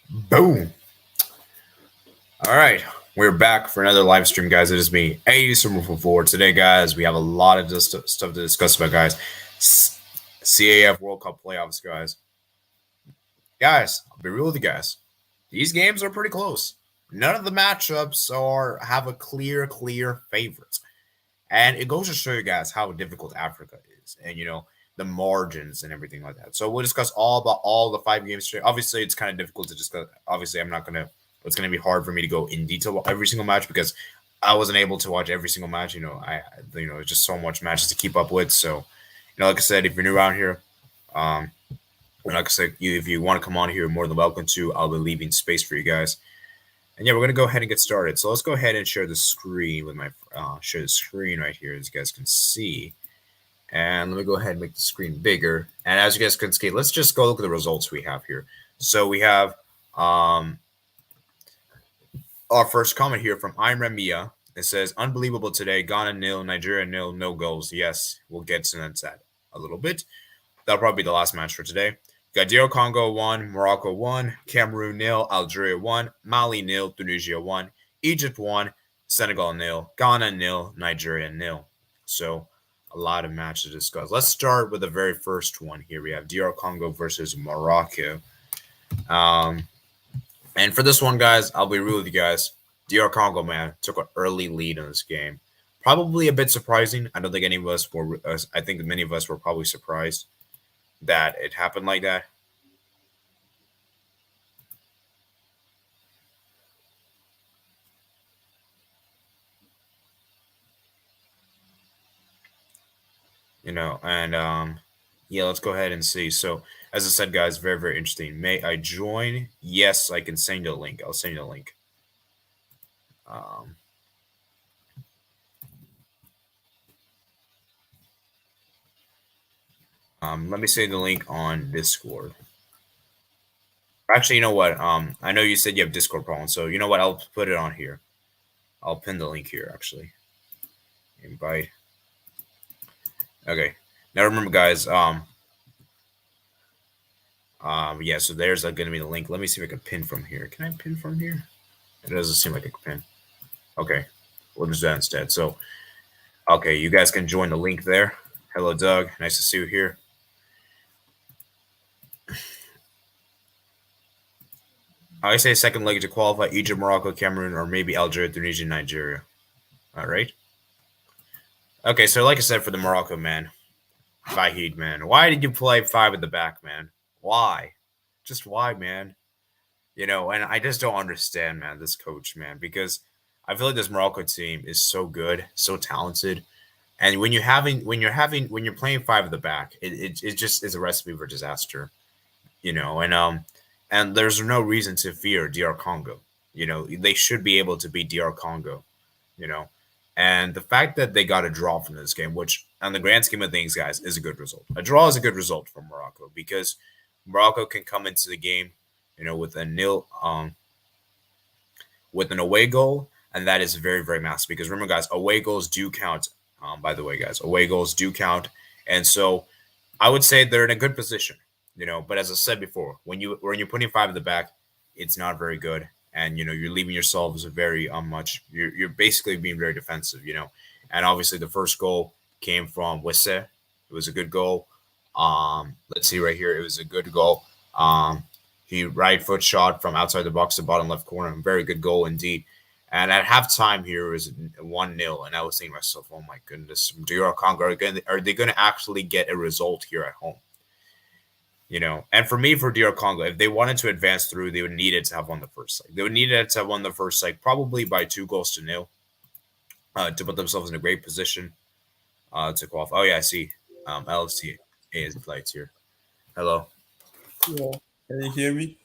Boom. All right. We're back for another live stream, guys. It is me, A4. Today, guys, we have a lot of stuff to discuss about, guys. CAF World Cup playoffs, guys. Guys, I'll be real with you guys. These games are pretty close. None of the matchups have a clear favorite. And it goes to show you guys how difficult Africa is and, the margins and everything like that. So we'll discuss all about all the 5 games today. Obviously, it's kind of difficult to discuss. Obviously, it's going to be hard for me to go in detail every single match because I wasn't able to watch every single match. It's just so much matches to keep up with. So, like I said, if you're new around here, like I said, if you want to come on here, you're more than welcome to. I'll be leaving space for you guys. And yeah, we're gonna go ahead and get started. So let's go ahead and share the screen with my share the screen right here, as you guys can see. And let me go ahead and make the screen bigger. And as you guys can see, let's just go look at the results we have here. So we have our first comment here from Imran Mia. It says, "Unbelievable today. Ghana nil, Nigeria nil, no goals." Yes, we'll get to that a little bit. That'll probably be the last match for today. Got DR Congo 1, Morocco 1, Cameroon 0, Algeria 1, Mali 0, Tunisia 1, Egypt 1, Senegal 0, Ghana 0, Nigeria 0. So a lot of matches to discuss. Let's start with the very first one here. We have DR Congo versus Morocco. And for this one, guys, I'll be real with you guys. DR Congo, man, took an early lead in this game. Probably a bit surprising. I don't think any of us were. I think many of us were probably surprised that it happened like that. Yeah, let's go ahead and see. So as I said, guys, very, very interesting. May I join? Yes, I can send you the link. I'll send you the link. Let me send the link on Discord. Actually, you know what? I know you said you have Discord problems, so you know what? I'll put it on here. I'll pin the link here, actually. Invite. Okay. Now remember, guys, yeah, so there's going to be the link. Let me see if I can pin from here. Can I pin from here? It doesn't seem like I can pin. Okay. We'll just do that instead. So, okay, you guys can join the link there. Hello, Doug. Nice to see you here. I say second leg to qualify Egypt, Morocco, Cameroon, or maybe Algeria, Tunisia, Nigeria. All right. Okay, so like I said, for the Morocco, man, Vahid, man, why did you play 5 at the back, man? Why? Just why, man? And I just don't understand, man, this coach, man, because I feel like this Morocco team is so good, so talented. And when you're playing 5 at the back, it just is a recipe for disaster, and there's no reason to fear DR Congo. They should be able to beat DR Congo, and the fact that they got a draw from this game, which on the grand scheme of things, guys, is a good result. A draw is a good result for Morocco because Morocco can come into the game, with a nil, with an away goal, and that is very, very massive. Because remember, guys, away goals do count. By the way, guys, away goals do count, and so I would say they're in a good position, But as I said before, when you're putting 5 at the back, it's not very good, and you're leaving yourselves very much. You're basically being very defensive, And obviously, the first goal came from Wisse. It was a good goal. Let's see right here. It was a good goal. He right foot shot from outside the box to bottom left corner. Very good goal indeed. And at halftime here, it was 1-0. And I was thinking to myself, oh my goodness, DR Congo, are they going to actually get a result here at home? And for me, for DR Congo, if they wanted to advance through, they would need it to have won the first leg. They would need it to have won the first leg, probably by 2-0, to put themselves in a great position to qualify. Oh, yeah, I see. LFC is flights here. Hello. Yeah. Can you hear me?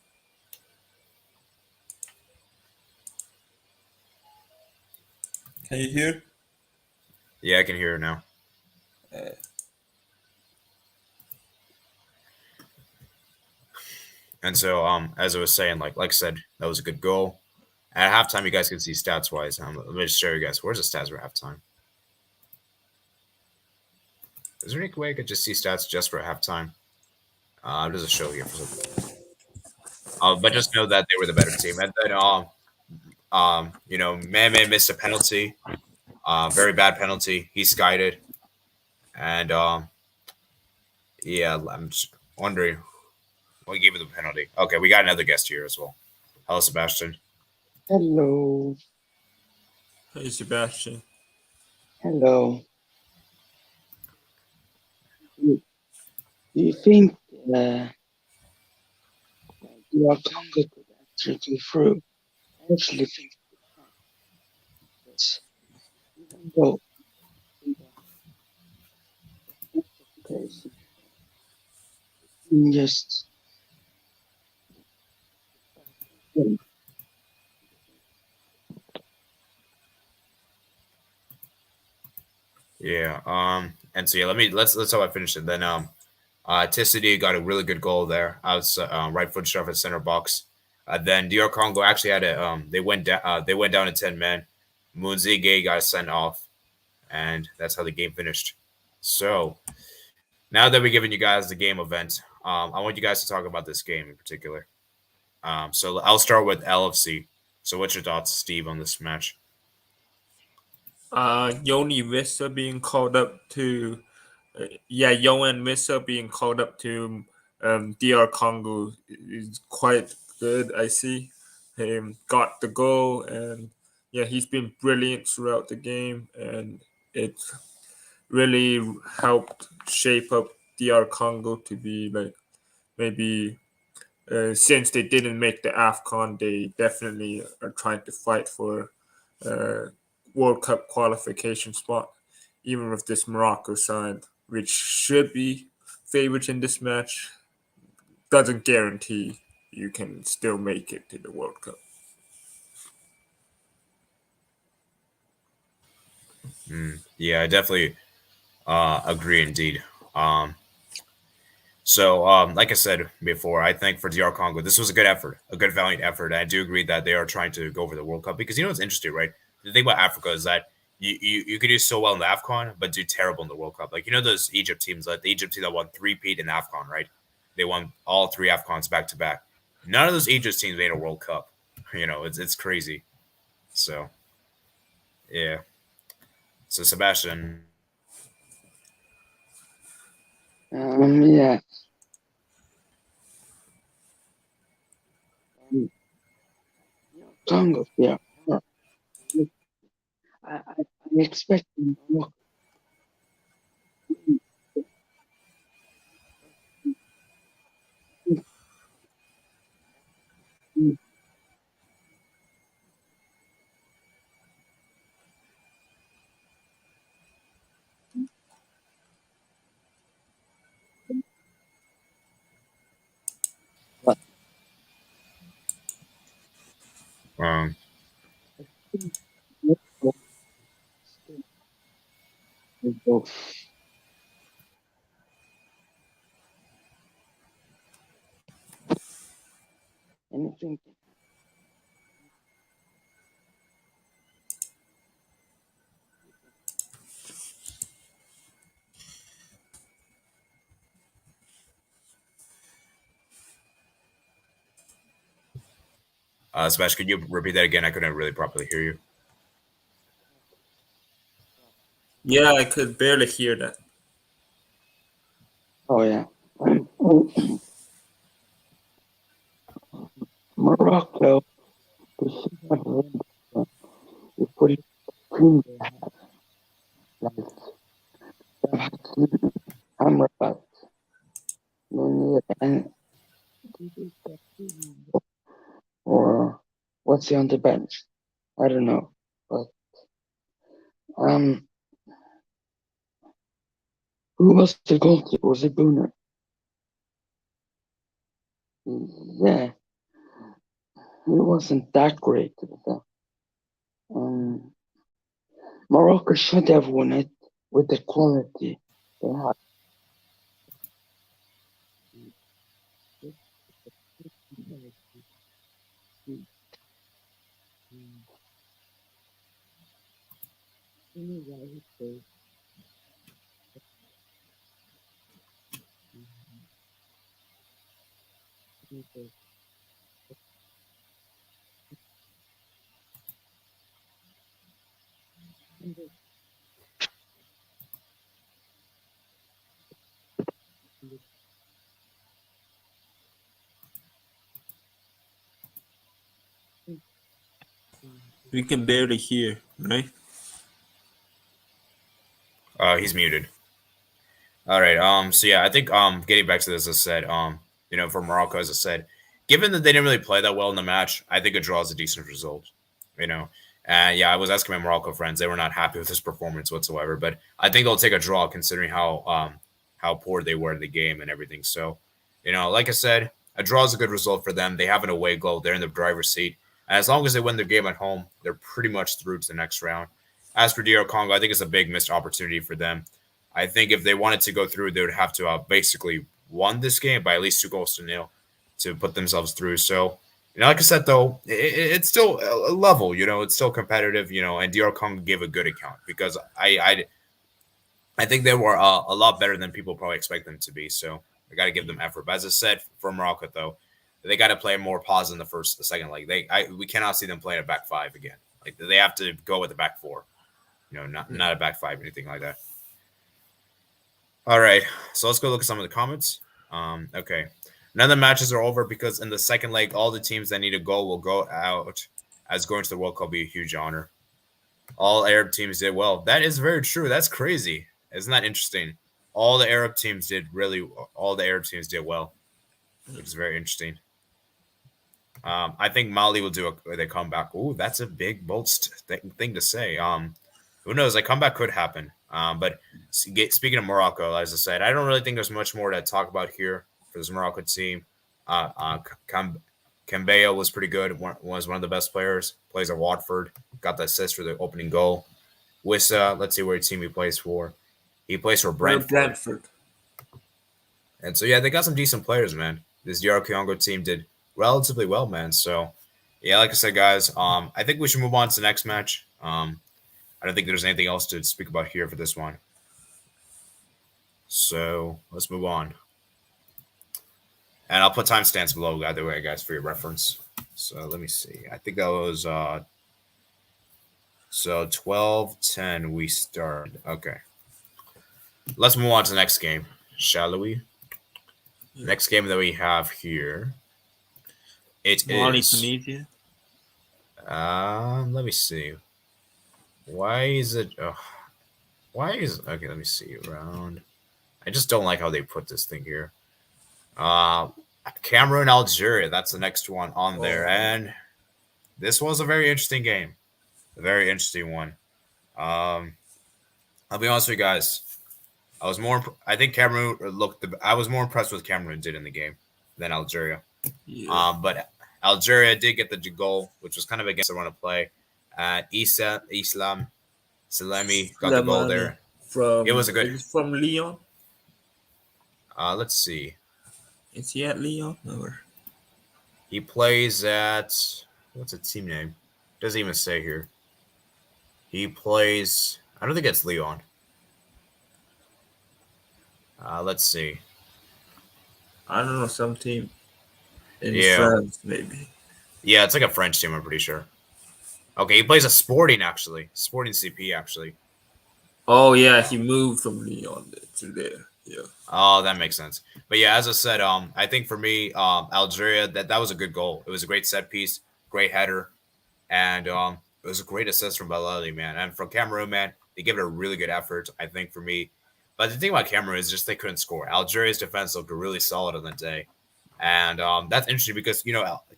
Can you hear? Yeah, I can hear it now. And so, as I was saying, like I said, that was a good goal. At halftime, you guys can see stats wise. Let me just show you guys. Where's the stats for halftime? Is there any way I could just see stats just for halftime? There's a show here. But just know that they were the better team. And then, Man missed a penalty, very bad penalty. He skied it, and yeah, I'm just wondering what gave him the penalty. Okay, we got another guest here as well. Hello, Sebastian. Hello. Hey, Sebastian. Hello. Do you think your Congo could actually go through? I actually think this, even though we don't place, just Yeah. And so yeah, let's how I finish it. Then Tissity got a really good goal there. I was right foot shove at center box. Then DR Congo actually had a they went down to 10 men. Munzige got sent off, and that's how the game finished. So now that we've given you guys the game event, I want you guys to talk about this game in particular. So I'll start with LFC. So what's your thoughts, Steve, on this match? Yoni Wissa being called up to, Yohan Wissa being called up to DR Congo is quite good. I see him got the goal, and yeah, he's been brilliant throughout the game, and it really helped shape up DR Congo to be like maybe. Since they didn't make the AFCON, they definitely are trying to fight for uh, World Cup qualification spot, even with this Morocco side, which should be favorites in this match, doesn't guarantee you can still make it to the World Cup. Yeah, I definitely agree indeed. Like I said before, I think for DR Congo, this was a good effort, a good valiant effort. And I do agree that they are trying to go for the World Cup because you know what's interesting, right? The thing about Africa is that you could do so well in the AFCON, but do terrible in the World Cup. Like you know those Egypt teams, like the Egypt team that won three-peat in the AFCON, right? They won all three AFCONs back to back. None of those Egypt teams made a World Cup. You know, it's crazy. So yeah. So Sebastian, yeah. Congo, yeah. I expect Morocco. But um, Morocco still will go. Anything. Sebastian, could you repeat that again? I couldn't really properly hear you. Yeah, I could barely hear that. Oh yeah. Morocco, they should have won. They put it team they have, like Amrabat, Munir, and or what's he on the bench? I don't know, but um, who was the goalkeeper? Was it Booner? Yeah, he wasn't that great. Um, Morocco should have won it with the quality they had. We can barely hear, right? He's muted. All right. So yeah, I think getting back to this, as I said, for Morocco, as I said, given that they didn't really play that well in the match, I think a draw is a decent result. You know. And yeah, I was asking my Morocco friends; they were not happy with his performance whatsoever. But I think they'll take a draw, considering how poor they were in the game and everything. So, like I said, a draw is a good result for them. They have an away goal; they're in the driver's seat, and as long as they win their game at home, they're pretty much through to the next round. As for DR Congo, I think it's a big missed opportunity for them. I think if they wanted to go through, they would have to basically won this game by at least 2-0 to put themselves through. So, like I said, though, it's still a level. It's still competitive. And DR Congo gave a good account because I think they were a lot better than people probably expect them to be. So I got to give them effort. But as I said, for Morocco, though, they got to play more pause in the second leg. We cannot see them playing a back five again. Like they have to go with the back four. Not a back five, anything like that. All right, so let's go look at some of the comments. Okay. None of the matches are over because in the second leg, all the teams that need a goal will go out, as going to the World Cup will be a huge honor. All Arab teams did well. That is very true. That's crazy. Isn't that interesting? All the Arab teams did well, which is very interesting. I think Mali will do a comeback. Ooh, that's a big, bold thing to say. Who knows? A comeback could happen. But speaking of Morocco, as I said, I don't really think there's much more to talk about here for this Morocco team. Kambea was pretty good. Was one of the best players. Plays at Watford. Got the assist for the opening goal. Wissa, let's see where team he plays for. He plays for Brentford. And so, yeah, they got some decent players, man. This DR Congo team did relatively well, man. So, yeah, like I said, guys, I think we should move on to the next match. I don't think there's anything else to speak about here for this one. So let's move on. And I'll put timestamps below, by the way, guys, for your reference. So let me see. I think that was so 12:10 we started. Okay. Let's move on to the next game, shall we? Next game that we have here. Mali, Tunisia. Let me see. Why is it? Okay? Let me see. Round. I just don't like how they put this thing here. Cameroon, Algeria. That's the next one on there, and this was a very interesting game. A very interesting one. I'll be honest with you guys. I think Cameroon I was more impressed with Cameroon did in the game than Algeria. Yeah. But Algeria did get the goal, which was kind of against the run of play. Islam Salemi got the goal there. It was a good. From Lyon. Let's see. Is he at Lyon or? He plays at what's the team name? Doesn't even say here. He plays. I don't think it's Lyon. Let's see. I don't know, some team in France, maybe. Yeah, it's like a French team, I'm pretty sure. Okay, he plays a Sporting, actually. Sporting CP, actually. Oh, yeah, he moved from Lyon to there. Yeah. Oh, that makes sense. But yeah, as I said, I think for me, Algeria, that was a good goal. It was a great set piece, great header, and it was a great assist from Balali, man. And from Cameroon, man, they gave it a really good effort, I think, for me. But the thing about Cameroon is just they couldn't score. Algeria's defense looked really solid on that day. And that's interesting because,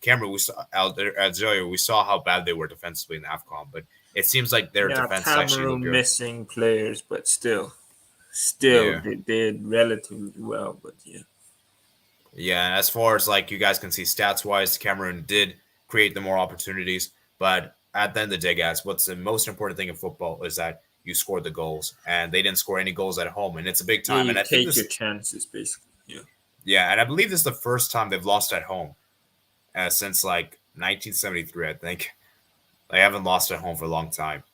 Cameroon, Algeria, we saw how bad they were defensively in the AFCON, but it seems like their defense actually looked good. Missing players, but still they did relatively well, but yeah. Yeah, and as far as you guys can see stats-wise, Cameroon did create the more opportunities, but at the end of the day, guys, what's the most important thing in football is that you score the goals, and they didn't score any goals at home, and it's a big time. You and I take think your chances, basically. Yeah. Yeah, and I believe this is the first time they've lost at home since 1973. I think they haven't lost at home for a long time.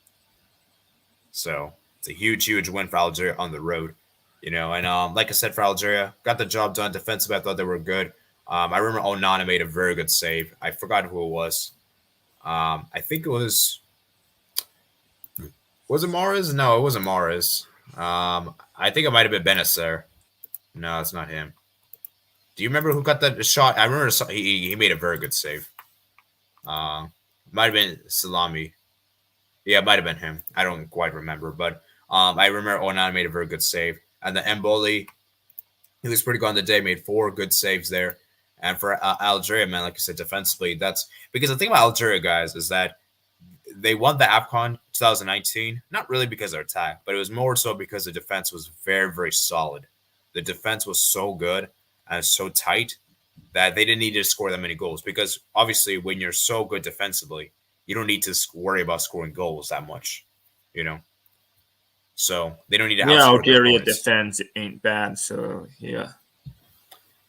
So it's a huge, huge win for Algeria on the road, And like I said, for Algeria, got the job done defensively. I thought they were good. I remember Onana made a very good save. I forgot who it was. I think it was. Was it Mahrez? No, it wasn't Mahrez. I think it might have been Benacer. No, it's not him. Do you remember who got that shot? I remember he made a very good save. But Might have been Salami. Yeah, it might have been him. I don't quite remember, but I remember Onan made a very good save, and the Mboli, he was pretty good on the day, made 4 good saves there. And for Algeria, man, like I said, defensively, that's because the thing about Algeria, guys, is that they won the AFCON 2019, not really because of their attack, but it was more so because the defense was very, very solid. The defense was so good and so tight that they didn't need to score that many goals because obviously when you're so good defensively, you don't need to worry about scoring goals that much, you know. So they don't need to Yeah, outscore their Algeria opponents. defense ain't bad, so yeah.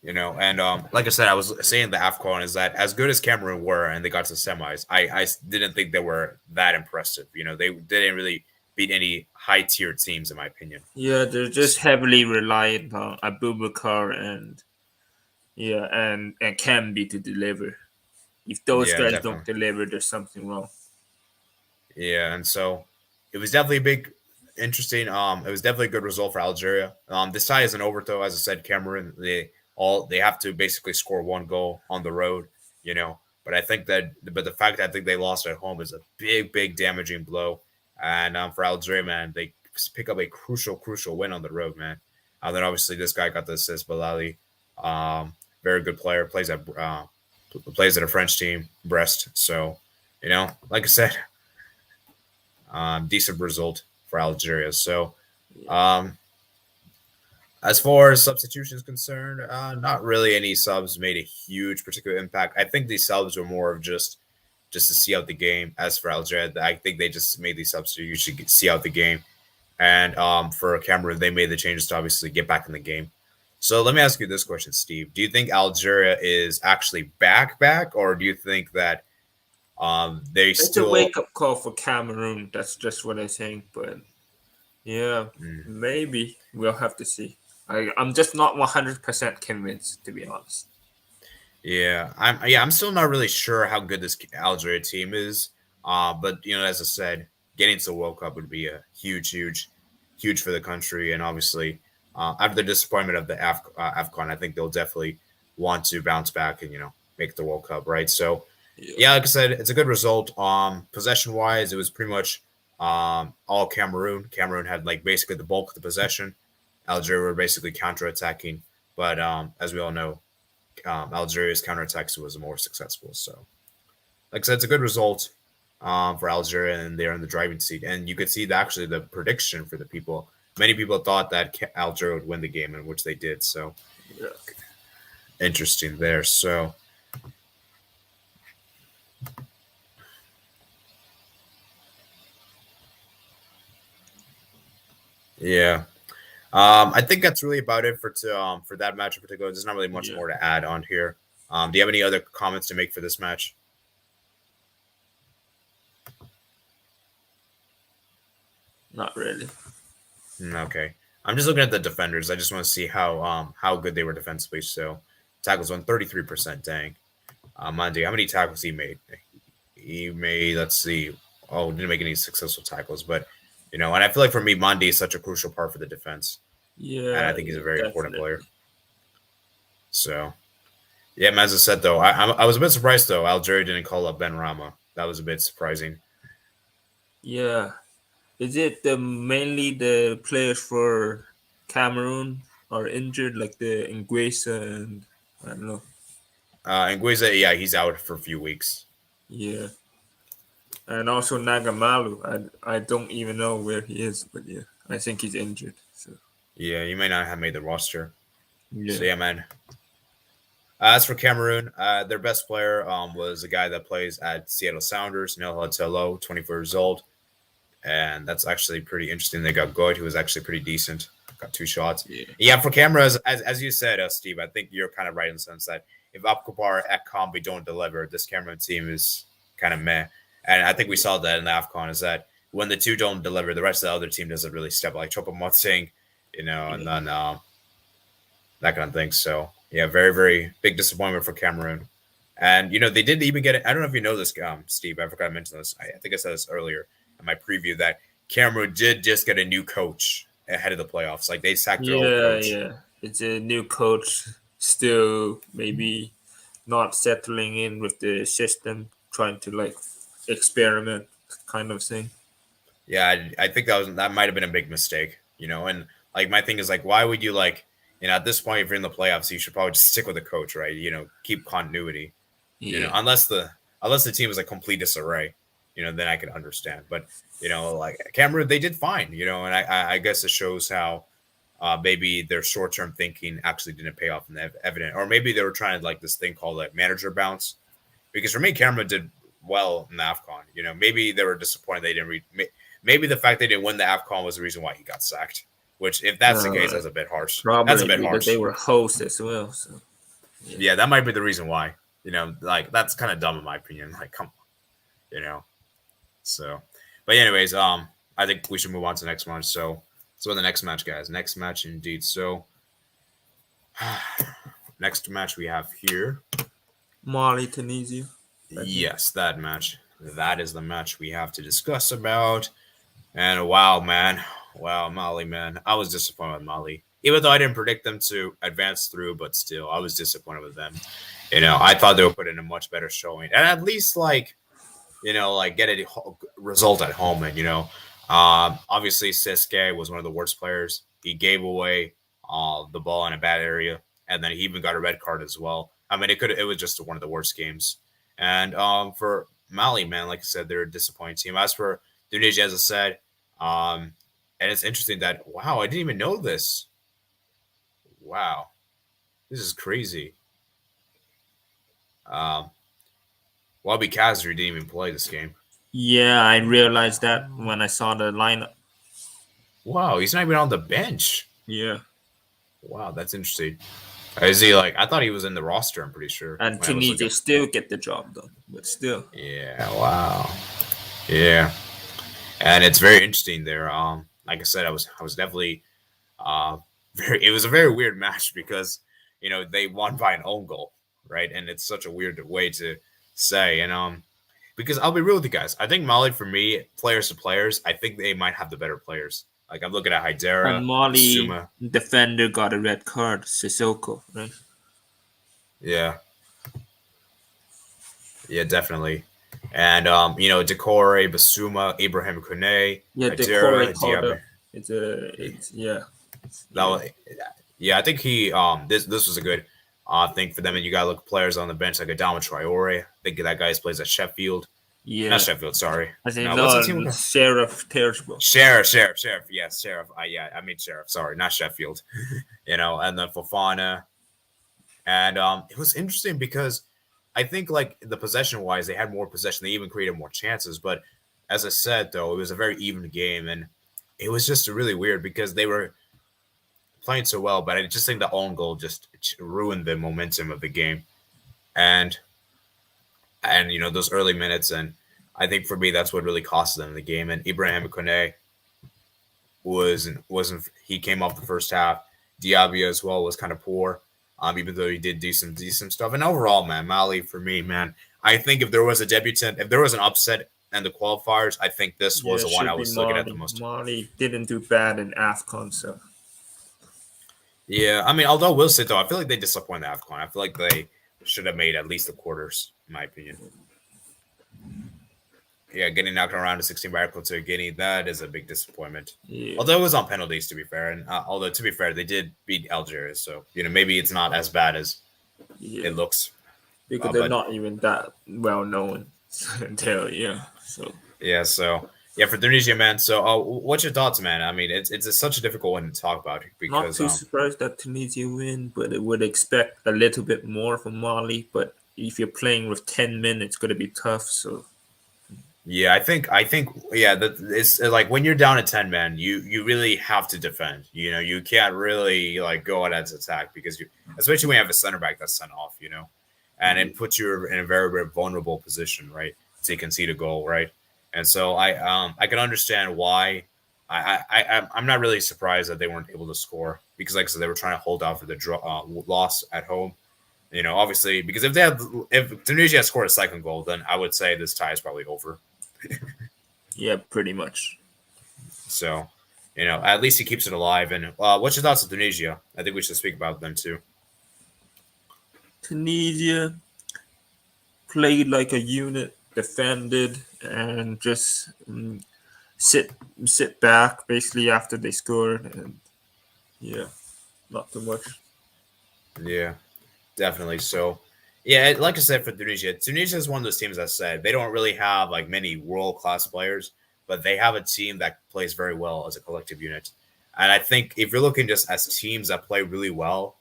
You know, and like I said, I was saying the AFCON is that as good as Cameroon were and they got to the semis, I didn't think they were that impressive. You know, they didn't really beat any high tier teams, in my opinion. Yeah, they're just heavily reliant on Abubakar and Kambi to deliver. If those guys don't deliver, there's something wrong. Yeah, and so it was definitely a big, interesting. It was definitely a good result for Algeria. This tie isn't over though. As I said, Cameroon they have to basically score 1 goal on the road. You know, but I think that the fact that I think they lost at home is a big damaging blow. And for Algeria, man, they pick up a crucial win on the road, man. And then obviously this guy got the assist, Balali. Very good player, plays at a French team, Brest. So, you know, like I said, decent result for Algeria. So, as far as substitution is concerned, not really any subs made a huge particular impact. I think these subs were more of just to see out the game. As for Algeria, I think they just made these subs to usually see out the game. And for Cameroon, they made the changes to obviously get back in the game. So let me ask you this question, Steve. Do you think Algeria is actually back, or do you think that it's a wake-up call for Cameroon? That's just what I think. But yeah, maybe we'll have to see. I'm just not 100% convinced, to be honest. Yeah, I'm still not really sure how good this Algeria team is. But you know, as I said, getting to the World Cup would be a huge for the country, and obviously, after the disappointment of the AFCON, I think they'll definitely want to bounce back and make the World Cup, right? So, yeah, like I said, it's a good result. Possession wise, it was pretty much all Cameroon. Cameroon had like basically the bulk of the possession. Algeria were basically counterattacking, but as we all know, Algeria's counterattacks was more successful. So, like I said, it's a good result for Algeria, and they're in the driving seat. And you could see actually the prediction for the people. Many people thought that Algeria would win the game, in which they did. So, interesting there. So, yeah. I think that's really about it for that match in particular. There's not really much more to add on here. Do you have any other comments to make for this match? Not really. Okay. I'm just looking at the defenders. I just want to see how good they were defensively. So tackles on 33%. Dang. Mandi, how many tackles he made? He made, let's see. Oh, didn't make any successful tackles, but and I feel like for me, Mandi is such a crucial part for the defense. Yeah, and I think he's a very important player. So, yeah, as I said though, I was a bit surprised though Algeria didn't call up Ben Rama. That was a bit surprising. Yeah, is it mainly the players for Cameroon are injured, like the Nguesa and I don't know. Nguesa, yeah, he's out for a few weeks. Yeah. And also Nagamalu. I don't even know where he is, but yeah, I think he's injured. So yeah, you may not have made the roster. Yeah. So yeah, man. As for Cameroon, their best player was a guy that plays at Seattle Sounders, Nil Nigeria, 24 years old. And that's actually pretty interesting. They got Goyd, who was actually pretty decent. Got 2 shots. Yeah, for Cameroon, as you said, Steve, I think you're kind of right in the sense that if Abubakar and Kambi don't deliver, this Cameroon team is kind of meh. And I think we saw that in the AFCON is that when the 2 don't deliver, the rest of the other team doesn't really step like Choupo-Moting, and then that kind of thing. So, yeah, very, very big disappointment for Cameroon. And, they didn't even get it. I don't know if you know this, Steve. I forgot to mention this. I think I said this earlier in my preview that Cameroon did just get a new coach ahead of the playoffs. Like, they sacked their old coach. Yeah. It's a new coach, still maybe not settling in with the system, trying to experiment kind of thing. Yeah, I think that might have been a big mistake, and like my thing is like, why would you like, at this point, if you're in the playoffs, you should probably just stick with the coach, right? Keep continuity, unless the team is a complete disarray, then I can understand. But, like Cameroon, they did fine, and I guess it shows how maybe their short-term thinking actually didn't pay off in the evident, or maybe they were trying to like this thing called like manager bounce, because for me, Cameroon did well in the AFCON. Maybe they were disappointed they didn't maybe the fact they didn't win the AFCON was the reason why he got sacked. Which, if that's the case, that's a bit harsh. Probably that's a bit harsh. They were hosts as well. So yeah, that might be the reason why. Like that's kind of dumb in my opinion. Like, come on, So, but anyways, I think we should move on to the next match. So the next match, guys. Next match, indeed. So, next match we have here. Mali, Tunisia. Yes, that match. That is the match we have to discuss about. And wow, Mali, man. I was disappointed with Mali. Even though I didn't predict them to advance through, but still, I was disappointed with them. I thought they would put in a much better showing. And at least, like get a result at home. And, obviously, Seske was one of the worst players. He gave away the ball in a bad area. And then he even got a red card as well. I mean, it was just one of the worst games. And for Mali, man, like I said, they're a disappointing team. As for Tunisia, as I said, and it's interesting that, wow, I didn't even know this. Wow. This is crazy. Wabi Kazri didn't even play this game. Yeah, I realized that when I saw the lineup. Wow, he's not even on the bench. Yeah. Wow, that's interesting. Is he like? I thought he was in the roster. I'm pretty sure. And Tunisia still get the job done, but still. Yeah. Wow. Yeah. And it's very interesting there. Like I said, I was definitely it was a very weird match because they won by an own goal, right? And it's such a weird way to say. And because I'll be real with you guys, I think Mali, for me, players to players, I think they might have the better players. Like I'm looking at Haidara, and Mali Suma. Defender got a red card, Sissoko, right? Yeah. Yeah, definitely. And Decore, Basuma, Ibrahim Kone, Decore called up. Yeah, I think he this was a good thing for them. And you gotta look at players on the bench like Adama Traore. I think that guy plays at Sheffield. Yeah, not Sheffield. Sorry, I think what's the team? Sheriff Tiraspol. Sheriff. Yes, Sheriff. I mean Sheriff. Sorry, not Sheffield. And then Fofana, and it was interesting because I think like the possession wise, they had more possession. They even created more chances. But as I said, though, it was a very even game, and it was just really weird because they were playing so well. But I just think the own goal just ruined the momentum of the game, and those early minutes. And I think for me, that's what really cost them the game. And Ibrahim Kone wasn't he came off the first half. Diabia as well was kind of poor. Even though he did do some decent stuff. And overall, man, Mali, for me, man, I think if there was a debutant, if there was an upset and the qualifiers, I think this was the one I was looking at the most. Mali didn't do bad in AFCON, so. Yeah, I mean, although we'll say, though, I feel like they disappointed the AFCON. I feel like they should have made at least the quarters, in my opinion. Yeah, getting knocked around to 16 by Equatorial Guinea, that is a big disappointment. Yeah. Although it was on penalties, to be fair. And although, to be fair, they did beat Algeria. So, maybe it's not as bad as it looks. Because they're not even that well known until, So. Yeah, so, for Tunisia, man. So, what's your thoughts, man? I mean, it's such a difficult one to talk about. Because, not too surprised that Tunisia win, but it would expect a little bit more from Mali. But if you're playing with 10 men, it's going to be tough, so. Yeah, I think, that it's like when you're down at 10 men, you really have to defend. You can't really like go out as attack because especially when you have a center back that's sent off, and it puts you in a very, very vulnerable position, right? So you concede a goal, right? And so I can understand why. I'm not really surprised that they weren't able to score because, like I said, they were trying to hold out for the loss at home. Obviously, because if Tunisia had scored a second goal, then I would say this tie is probably over. Yeah, pretty much. So, at least he keeps it alive. And what's your thoughts on Tunisia? I think we should speak about them too. Tunisia played like a unit. defended and just sit back basically after they scored, and yeah, not too much. Yeah, definitely. So, yeah, like I said, for Tunisia is one of those teams that said they don't really have like many world class players, but they have a team that plays very well as a collective unit. And I think if you're looking just as teams that play really well,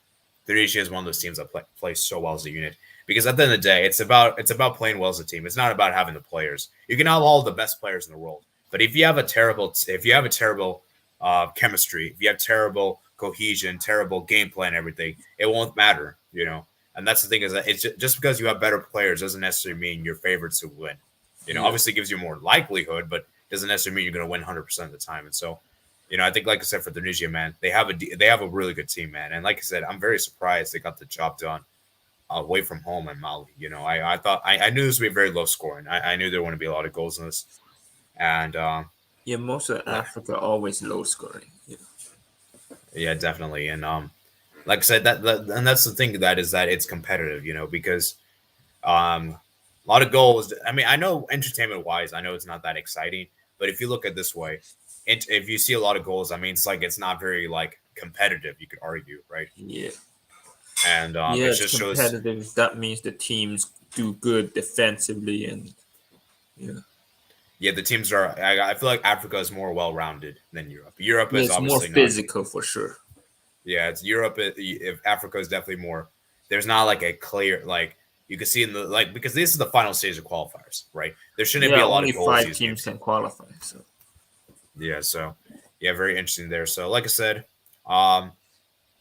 Tunisia is one of those teams that play so well as a unit. Because at the end of the day, it's about playing well as a team. It's not about having the players. You can have all the best players in the world, but if you have a terrible chemistry, if you have terrible cohesion, terrible game plan, everything, it won't matter. And that's the thing is that it's just because you have better players doesn't necessarily mean you're favorites to win. Yeah. Obviously it gives you more likelihood, but doesn't necessarily mean you're going to win 100% of the time. And so, I think, like I said, for Tunisia, man, they have a really good team, man. And like I said, I'm very surprised they got the job done away from home in Mali. I thought I knew this would be very low scoring. I knew there wouldn't be a lot of goals in this, and Yeah, most of Africa always low scoring. yeah, definitely. And like I said, and that's the thing that it's competitive, because a lot of goals. I mean, I know entertainment wise, I know it's not that exciting, but if you look at it this way, if you see a lot of goals, I mean, it's like it's not very like competitive. You could argue, right? Yeah. And Yeah, it it's just shows. competitive. That means the teams do good defensively, and Yeah, the teams are. I feel like Africa is more well-rounded than Europe. Europe yeah, is it's more obviously not. physical for sure. Yeah, it's Europe. If Africa is definitely more. There's not like a clear like you can see in the because this is the final stage of qualifiers, right? There shouldn't be Yeah, a lot only of goals. 5 These teams games. can qualify. So Yeah, so yeah, very interesting there. So like I said,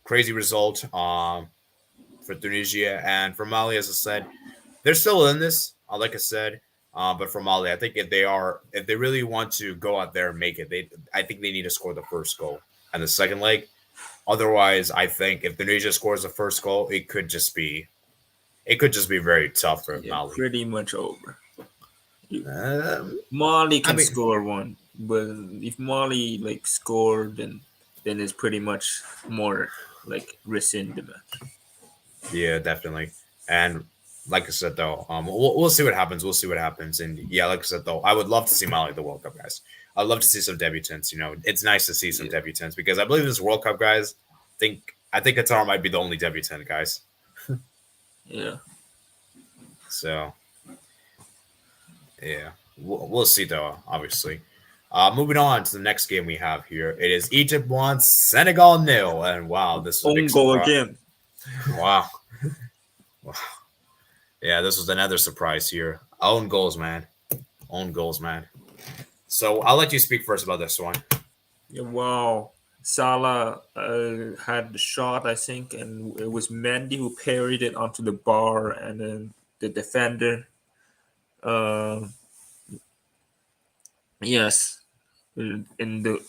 crazy result for Tunisia and for Mali, as I said, they're still in this. Like I said, but for Mali, I think if they really want to go out there and make it, I think they need to score the first goal and the second leg. Otherwise, I think if Tunisia scores the first goal, it could just be very tough for yeah, Mali. pretty much over. Um, Mali can I mean, score one, but if Mali like scored, then it's pretty much more like rescind the match. yeah, definitely. And like I said, though, we'll see what happens. We'll see what happens. And yeah, like I said, though, I would love to see Mali at the World Cup, guys. I'd love to see some debutants. It's nice to see some Yeah. debutants because I believe this World Cup, guys. I think Qatar might be the only debutant, guys. Yeah. So yeah, we'll see though. Obviously, moving on to the next game we have here. It is Egypt 1, Senegal 0, and wow, this was a Own big goal surprise. again. Wow. Wow. Yeah, this was another surprise here. Own goals, man. Own goals, man. So I'll let you speak first about this one. Yeah, wow. Salah had the shot, I think, and it was Mendy who parried it onto the bar, and then the defender. Yes, in the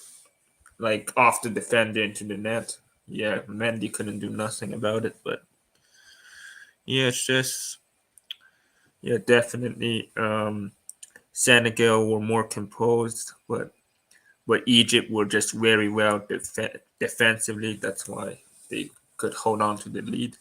off the defender into the net. Yeah, Mendy couldn't do nothing about it, but yeah, it's just definitely. Senegal were more composed, but Egypt were just very well defensively. That's why they could hold on to the lead.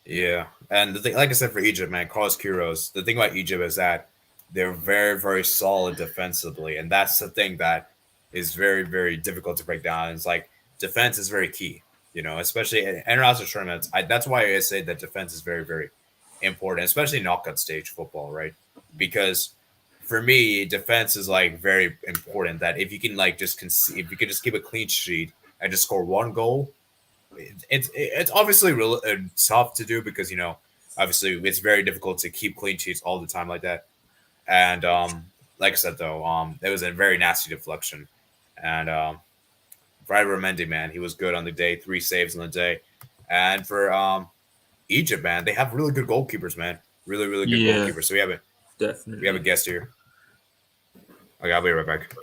Yeah, and the thing, like I said, for Egypt, man, Carlos Queiroz. The thing about Egypt is that they're very, very solid defensively, and that's the thing that is very, very difficult to break down. It's like defense is very key, especially in international tournaments. That's why I say that defense is very, very important, especially knockout stage football, right? Because for me, defense is like very important. That if you can if you can just keep a clean sheet and just score one goal, it's obviously real tough to do because obviously it's very difficult to keep clean sheets all the time like that. And like I said though, it was a very nasty deflection. And Brian Mendy, man, he was good on the day, 3 saves on the day. And for Egypt, man, they have really good goalkeepers, man, really really good Yeah, goalkeepers. So we have a definitely. guest here. Okay, I'll be right back.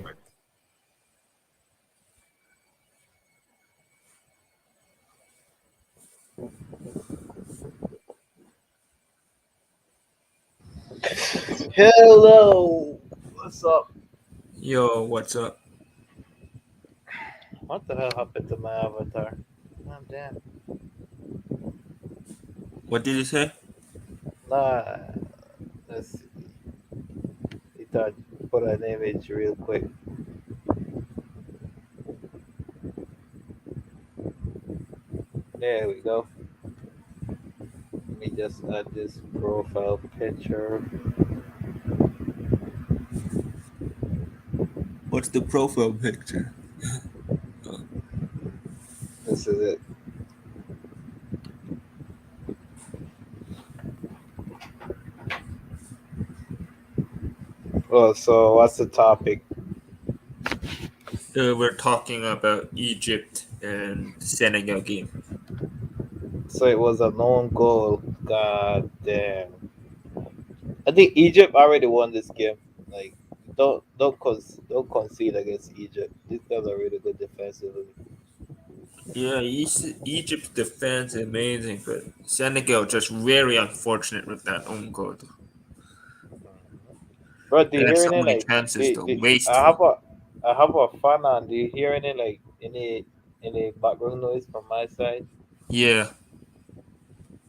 Hello, what's up? Yo, what's up? What the hell happened to my avatar? Oh damn. What did you say? Nah, let's see. He thought put an image real quick. There we go. Let me just add this profile picture. What's the profile picture? This is it. Oh, so what's the topic? We're talking about Egypt and Senegal game. So it was a known goal. God damn. I think Egypt already won this game. Like, don't concede against Egypt. These guys are really good defensively. Yeah, Egypt's defense is amazing, but Senegal just very unfortunate with that own goal. Bro, do you And hear so any many like? chances though, I wasteful. have a fan on. Do you hear any background noise from my side? Yeah,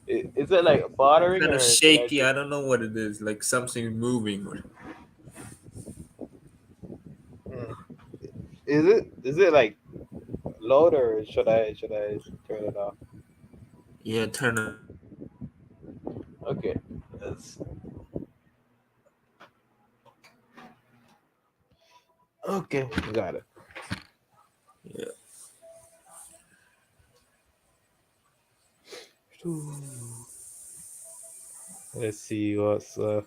Is it like bothering kind of or should I shaky. just? I don't know what it is. Like something moving. Hmm. Is it like loud or should I turn it off? Yeah, turn it. Okay. Let's, okay, got it. Yeah. Let's see what's I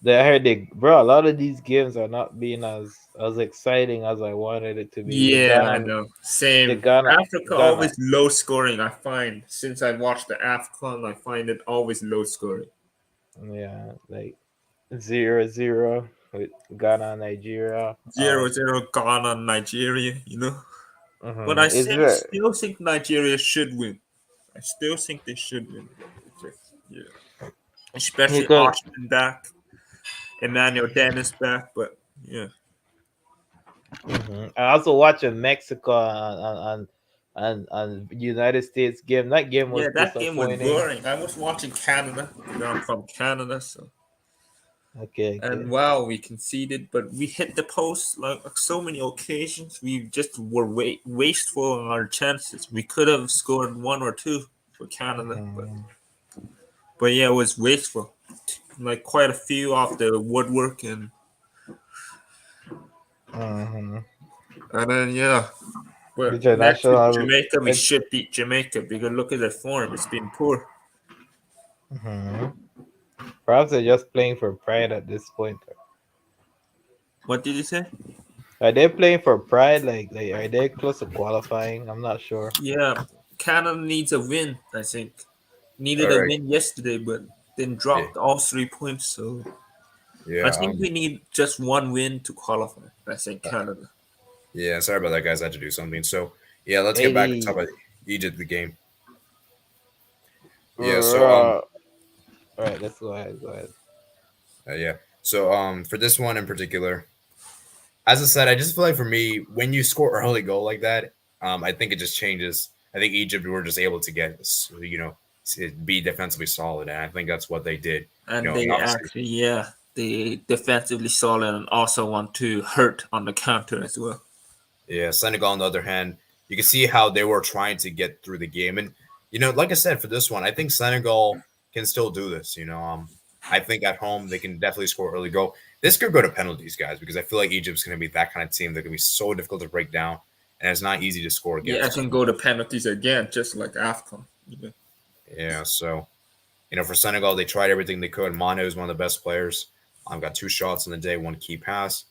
heard bro. A lot of these games are not being as exciting as I wanted it to be. Yeah, I know. Same. Africa Ghana. always low scoring. I find since I watched the AFCON, I find it always low scoring. Yeah, like 0-0 with Ghana, Nigeria. 0-0 Ghana, Nigeria. But I still think Nigeria should win. I still think they should win. Yeah, especially Austin back, Emmanuel Dennis back. But yeah. I also watching Mexico and United States game. That game was that game was disappointing. boring. I was watching Canada. I'm from Canada, so. Okay. And wow, we conceded, but we hit the post like so many occasions. We just were wasteful on our chances. We could have scored 1 or 2 for Canada, but yeah, it was wasteful. Like quite a few off the woodwork and then yeah. But next to Jamaica, we should beat Jamaica because look at their form; it's been poor. Perhaps they're just playing for pride at this point. What did you say? Are they playing for pride? Like are they close to qualifying? I'm not sure. Yeah, Canada needs a win. I think needed a win yesterday, but then dropped all 3 points. So I think we need just one win to qualify. I think Canada. Yeah, sorry about that, guys. I had to do something. So yeah, let's get back to talk about Egypt, the game. Yeah. So all right, let's go ahead. Yeah. So for this one in particular, as I said, I just feel like for me, when you score an early goal like that, I think it just changes. I think Egypt were just able to get, be defensively solid, and I think that's what they did. And they actually, they defensively solid and also want to hurt on the counter as well. Yeah, Senegal, on the other hand, you can see how they were trying to get through the game. And, like I said, for this one, I think Senegal can still do this. I think at home they can definitely score early goal. This could go to penalties, guys, because I feel like Egypt's going to be that kind of team that can be so difficult to break down, and it's not easy to score against. Yeah, it can go to penalties again, just like AFCON. Yeah, so, for Senegal, they tried everything they could. Mane was one of the best players. Got 2 shots in the day, 1 key pass.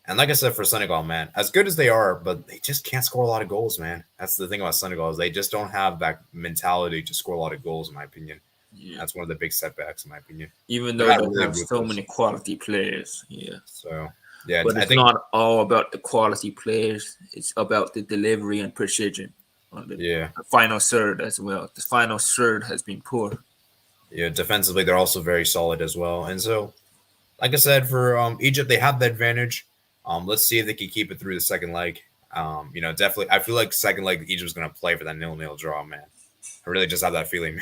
And like I said, for Senegal, man, as good as they are, but they just can't score a lot of goals, man. That's the thing about Senegal is they just don't have that mentality to score a lot of goals, in my opinion. Yeah. That's one of the big setbacks, in my opinion. Even though they have so many quality players, yeah. So, yeah. But it's not all about the quality players. It's about the delivery and precision on the final third as well. The final third has been poor. Yeah, defensively, they're also very solid as well. And so, like I said, for Egypt, they have the advantage. Let's see if they can keep it through the second leg. Definitely, I feel like second leg Egypt's going to play for that 0-0 draw, man. I really just have that feeling.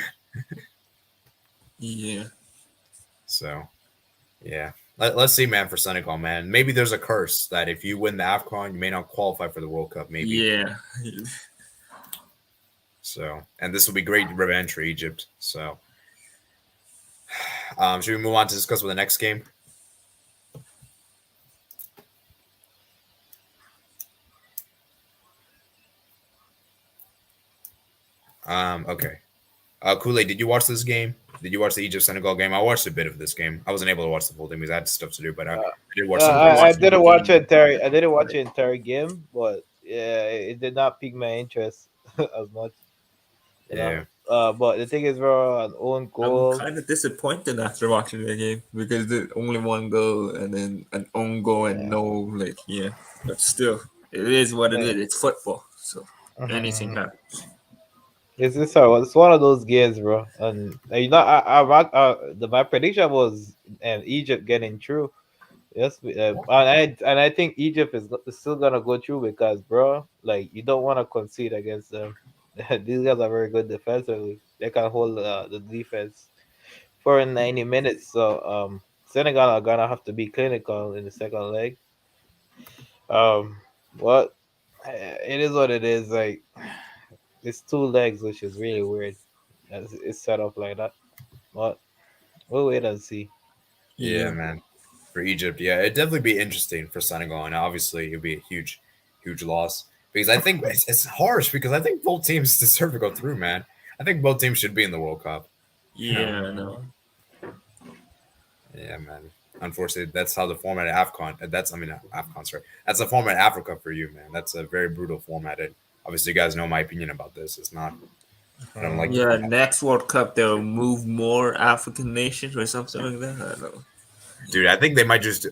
Yeah. So, yeah. Let's see, man, for Senegal, man. Maybe there's a curse that if you win the AFCON, you may not qualify for the World Cup, maybe. Yeah. So, and this will be great revenge for Egypt. So, should we move on to discuss with the next game? Okay. Kool-Aid, did you watch this game? Did you watch the Egypt Senegal game? I watched a bit of this game. I wasn't able to watch the whole thing because I had stuff to do, but I did watch some. I didn't watch it entire. I didn't watch the entire game, but yeah, it did not pique my interest as much. You know? Yeah. But the thing is, bro, an own goal. I'm kind of disappointed after watching the game because there's only one goal and then an own goal and no, but still, it is what it is. It's football, so anything happens. It's one of those games, bro. And you know, my prediction was Egypt getting through. Yes, and I think Egypt is still gonna go through because, bro, like you don't want to concede against them. These guys are very good defensively. They can hold the defense for 90 minutes. So Senegal are gonna have to be clinical in the second leg. What it is what it is. Like it's 2 legs, which is really weird. It's set up like that. But we'll wait and see. Yeah, man. For Egypt, yeah, it'd definitely be interesting for Senegal, and obviously it'd be a huge, huge loss because I think it's harsh because I think both teams deserve to go through, man. I think both teams should be in the World Cup. Yeah, I know. Yeah, man. Unfortunately, that's how the format of AFCON. AFCON. Sorry, that's the format of Africa for you, man. That's a very brutal format. And obviously, you guys know my opinion about this. It's not. I don't like. Yeah, next World Cup they'll move more African nations or something like that. I don't know. Dude, I think they might just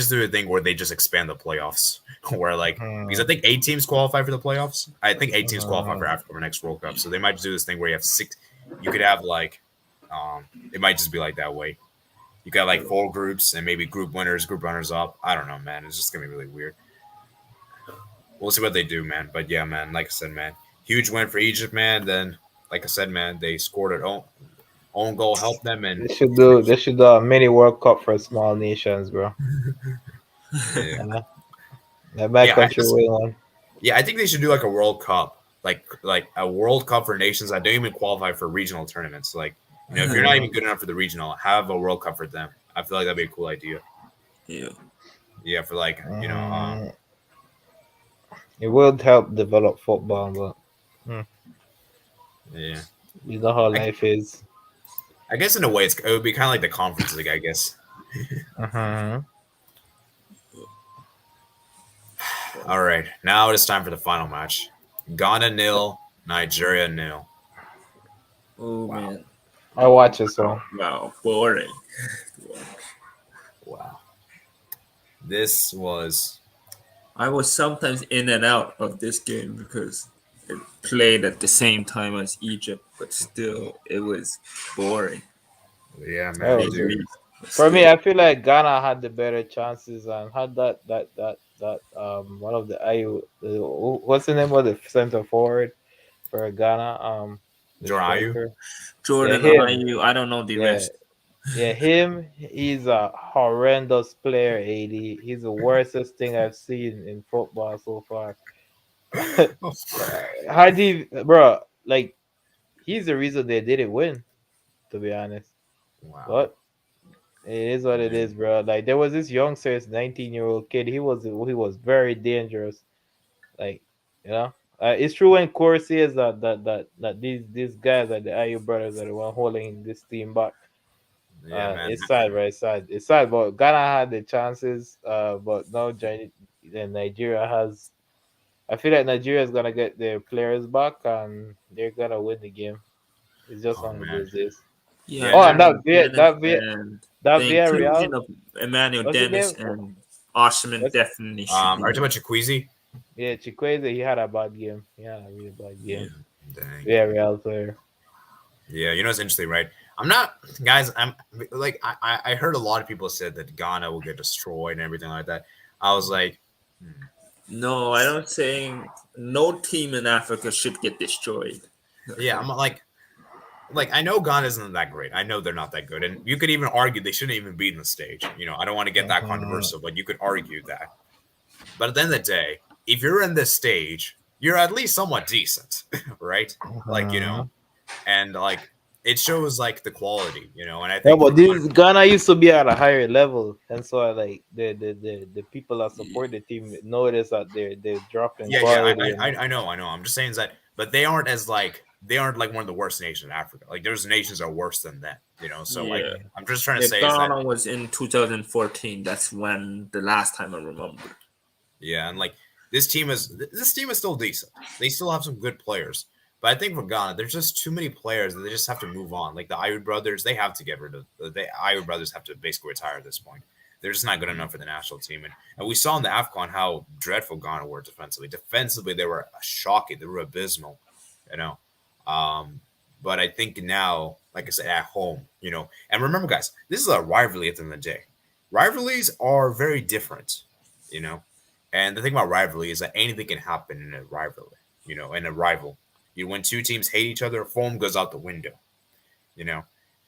do a thing where they just expand the playoffs, where because I think 8 teams qualify for the playoffs. I think 8 teams qualify for Africa for next World Cup. So they might just do this thing where you have 6. You could have it might just be like that way. You got like 4 groups and maybe group winners, group runners up. I don't know, man. It's just gonna be really weird. We'll see what they do, man. But yeah, man. Like I said, man, huge win for Egypt, man. Then, like I said, man, they scored an own goal, helped them, and They should do a mini World Cup for small nations, bro. yeah. My country will win. Yeah, I think they should do like a World Cup, like a World Cup for nations that don't even qualify for regional tournaments. Like, if you're not even good enough for the regional, have a World Cup for them. I feel like that'd be a cool idea. Yeah. Yeah, for like it will help develop football, but yeah, you know how life is. I guess in a way it would be kind of like the Conference League, I guess. All right, now it is time for the final match. Ghana 0, Nigeria 0. Oh man. I watch it, so Wow, boring. Wow. This was. I was sometimes in and out of this game because it played at the same time as Egypt, but still, it was boring. Yeah, man. For me, I feel like Ghana had the better chances and had that one of the IU. What's the name of the center forward for Ghana? Jordan Ayew. I don't know the rest. Yeah, him. He's a horrendous player. 80. He's the worstest thing I've seen in football so far. How do you, bro? Like, he's the reason they didn't win. To be honest. Wow. But it is what it is, bro. Like, there was this youngster, 19-year-old kid. He was very dangerous. Like, it's true when Corey says that these guys are the IU brothers are the one holding this team back. Yeah, man. It's sad, right? It's sad, but Ghana had the chances. But now Nigeria has. I feel like Nigeria is gonna get their players back and they're gonna win the game. It's just one of those days. Yeah. Oh, and that Villarreal of Emmanuel Dennis and Osman definitely. Are you talking about Chikwueze? Yeah, Chikwueze, he had a bad game. He had a really bad game. Yeah, dang. Villarreal player. Yeah, it's interesting, right? I'm like, I heard a lot of people said that Ghana will get destroyed and everything like that. I was like, No, I don't think no team in Africa should get destroyed. Yeah, I'm like I know Ghana isn't that great. I know they're not that good, and you could even argue they shouldn't even be in the stage. I don't want to get that controversial, but you could argue that. But at the end of the day, if you're in this stage, you're at least somewhat decent, right? And it shows the quality, and I Yeah, think but this Ghana used to be at a higher level, and so the people that support the team notice that they're dropping quality. I know. I'm just saying that, but they aren't one of the worst nations in Africa. There's nations that are worse than that, So Yeah. I'm just trying to say is Ghana that was in 2014. That's when the last time I remember. yeah, and this team is still decent. They still have some good players. But I think for Ghana, there's just too many players that they just have to move on. Like the Ayew brothers, they have to get rid of. The Ayew brothers have to basically retire at this point. They're just not good enough for the national team. And we saw in the AFCON how dreadful Ghana were defensively. Defensively, they were shocking. They were abysmal, But I think now, like I said, at home, And remember, guys, this is a rivalry at the end of the day. Rivalries are very different, And the thing about rivalry is that anything can happen in a rivalry, in a rival. When two teams hate each other, form goes out the window,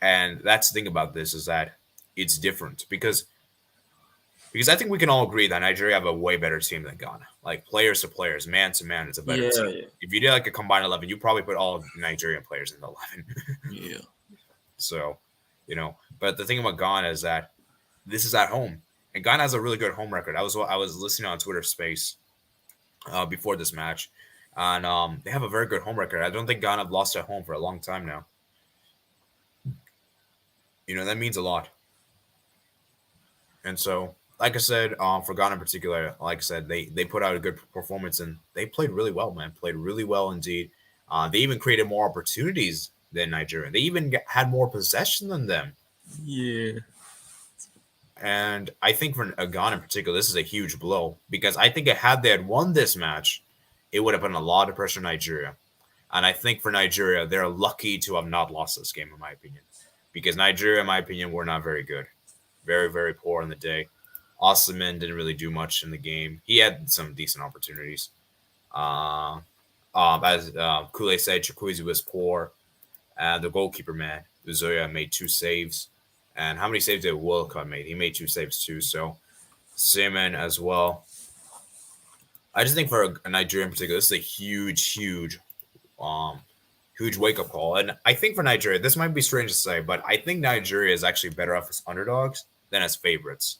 And that's the thing about this is that it's different because I think we can all agree that Nigeria have a way better team than Ghana. Players to players, man to man, it's a better team. Yeah. If you did a combined 11, you probably put all Nigerian players in the 11. Yeah. So, but the thing about Ghana is that this is at home, and Ghana has a really good home record. I was listening on Twitter Space before this match. And they have a very good home record. I don't think Ghana have lost at home for a long time now. That means a lot. And so, like I said, for Ghana in particular, like I said, they put out a good performance and they played really well, man. Played really well indeed. They even created more opportunities than Nigeria. They even had more possession than them. Yeah. And I think for Ghana in particular, this is a huge blow because I think had they had won this match, it would have been a lot of pressure on Nigeria. And I think for Nigeria, they're lucky to have not lost this game, in my opinion. Because Nigeria, in my opinion, were not very good. Very, very poor in the day. Osimhen didn't really do much in the game. He had some decent opportunities. As Kule said, Chukwueze was poor. The goalkeeper, man, Uzoya, made 2 saves. And how many saves did Wilcott made? He made 2 saves too. So, Seaman as well. I just think for Nigeria in particular, this is a huge wake-up call. And I think for Nigeria, this might be strange to say, but I think Nigeria is actually better off as underdogs than as favorites.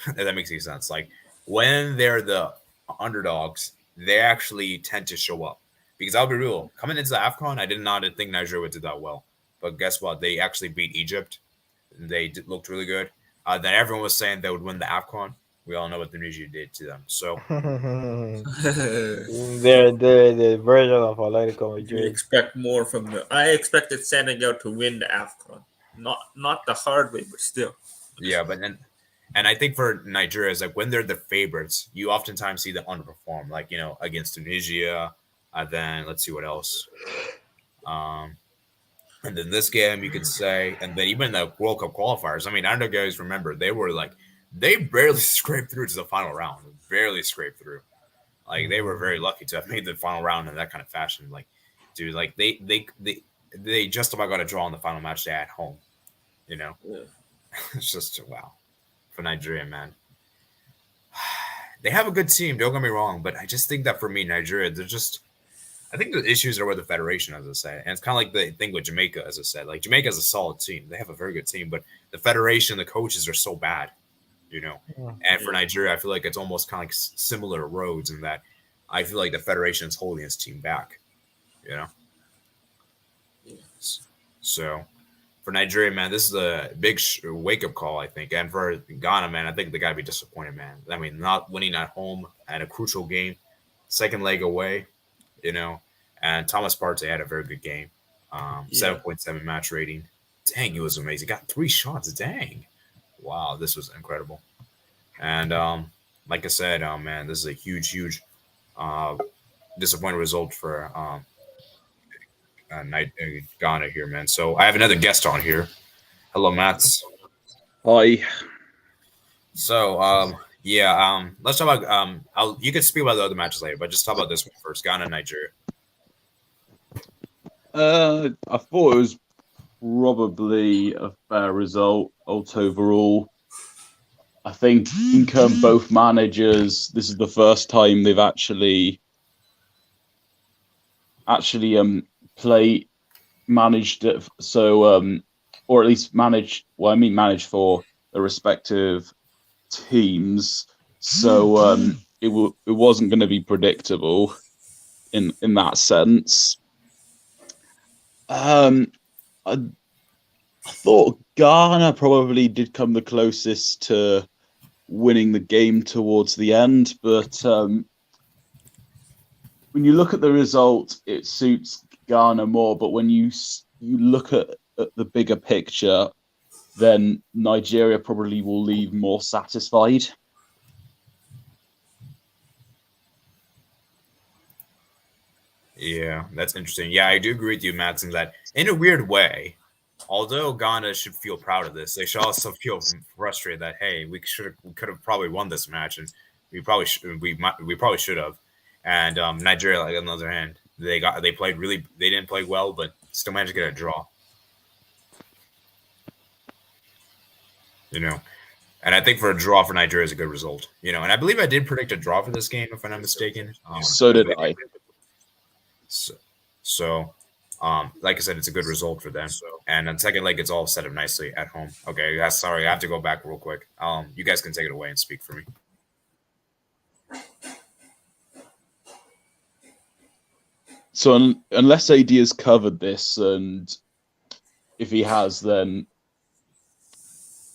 If that makes any sense. When they're the underdogs, they actually tend to show up. Because I'll be real, coming into the AFCON, I did not think Nigeria would do that well. But guess what? They actually beat Egypt. They looked really good. Then everyone was saying they would win the AFCON. We all know what Tunisia did to them. So they're the version of Atletico You Madrid. expect more from them. I expected Senegal to win the AFCON. Not the hard way, but still. yeah, and I think for Nigeria is when they're the favorites, you oftentimes see them underperform, against Tunisia. Then let's see what else. And then this game, you could say, and then even the World Cup qualifiers. I mean, I don't know if you guys remember, they barely scraped through to the final round. Barely scraped through. They were very lucky to have made the final round in that kind of fashion. They just about got a draw in the final match day at home. Yeah. It's just wow for Nigeria, man. They have a good team. Don't get me wrong, but I just think that for me, Nigeria, I think the issues are with the federation, as I say, and it's kind of like the thing with Jamaica, as I said. Jamaica is a solid team; they have a very good team, but the federation, the coaches are so bad, And for Nigeria, I feel like it's almost kind of like similar roads in that I feel like the federation is holding its team back, Yeah. So for Nigeria, man, this is a big wake-up call, I think. And for Ghana, man, I think they got to be disappointed, man. I mean, not winning at home at a crucial game, second leg away, and Thomas Partey had a very good game. 7.7 match rating. Dang, he was amazing. Got 3 shots. Dang. Wow, this was incredible. And like I said, man, this is a huge disappointing result for Ghana here, man. So I have another guest on here. Hello, Mats. Hi. So let's talk about you can speak about the other matches later, but just talk about this one first. Ghana, Nigeria. I thought it was probably a fair result overall. I think both managers, this is the first time they've actually managed it. So or at least managed. Well, I mean, managed for the respective teams. So it wasn't going to be predictable in that sense. I thought Ghana probably did come the closest to winning the game towards the end, but when you look at the result, it suits Ghana more. But when you look at the bigger picture, then Nigeria probably will leave more satisfied. Yeah, that's interesting. Yeah, I do agree with you, Madsen, that in a weird way, although Ghana should feel proud of this, they should also feel frustrated that hey, we could have probably won this match, and we probably should have. And Nigeria, like on the other hand, they didn't play well, but still managed to get a draw. You know, and I think for a draw for Nigeria is a good result. You know, and I believe I did predict a draw for this game, if I'm not mistaken. So did I. So, like I said, it's a good result for them. And on second leg, it's all set up nicely at home. Okay, sorry, I have to go back real quick. You guys can take it away and speak for me. So unless AD has covered this, and if he has, then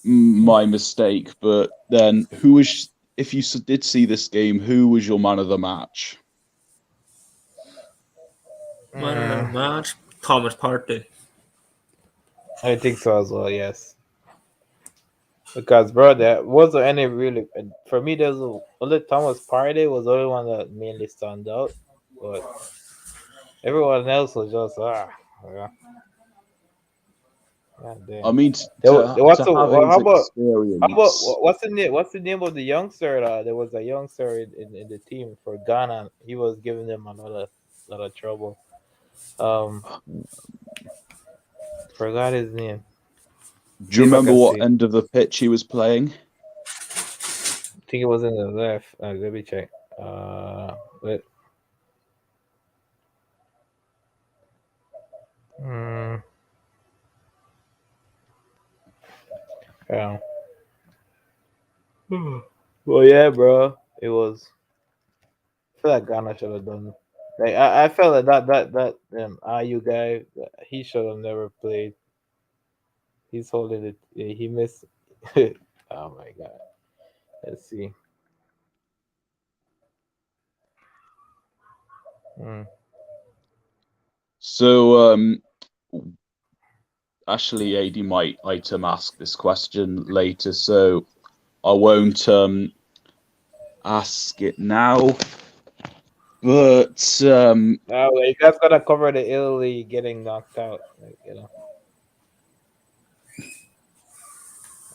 my mistake. But then, if you did see this game, who was your man of the match? Man of the match, Thomas Partey. I think so as well. Yes. Because, bro, there wasn't any really. For me, there's only Thomas Partey was the only one that mainly stand out, but everyone else was just yeah. God damn. I mean, what's the name of the youngster? There was a youngster in the team for Ghana. He was giving them a lot of trouble. Forgot his name. Do you remember what end of the pitch he was playing? I think it was in the left. Let me check. Yeah. Well, yeah, bro. It was. I feel like Ghana should have done. Like I felt like that IU guy, he should have never played. He's holding it. He missed. Oh my god. Let's see. So actually, AD might item ask this question later, so I won't ask it now. But you guys gotta cover the Italy getting knocked out.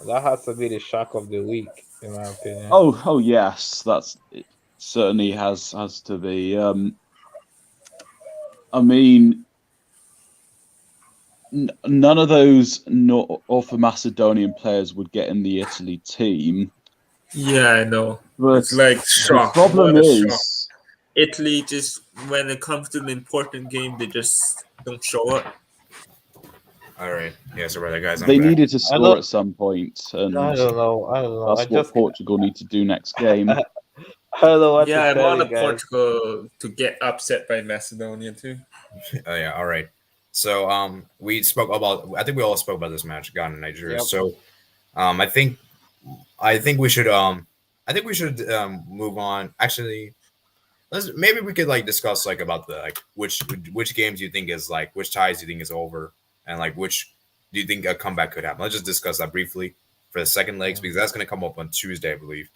That has to be the shock of the week, in my opinion. Oh yes, it certainly has to be. I mean, none of those North Macedonian players would get in the Italy team. Yeah, I know. But it's like shock. The problem is, Italy just when it comes to the important game, they just don't show up. All right, yeah, so right, guys. They needed to score at some point, and I don't know. That's what Portugal need to do next game. I don't know what yeah, I wanted guys. Portugal to get upset by Macedonia too. Oh yeah, all right. So we spoke about. I think we all spoke about this match, Ghana and Nigeria. Yep. So I think we should move on. Actually, maybe we could discuss about the which games do you think is which ties do you think is over, and which do you think a comeback could happen. Let's just discuss that briefly for the second legs because that's going to come up on Tuesday, I believe.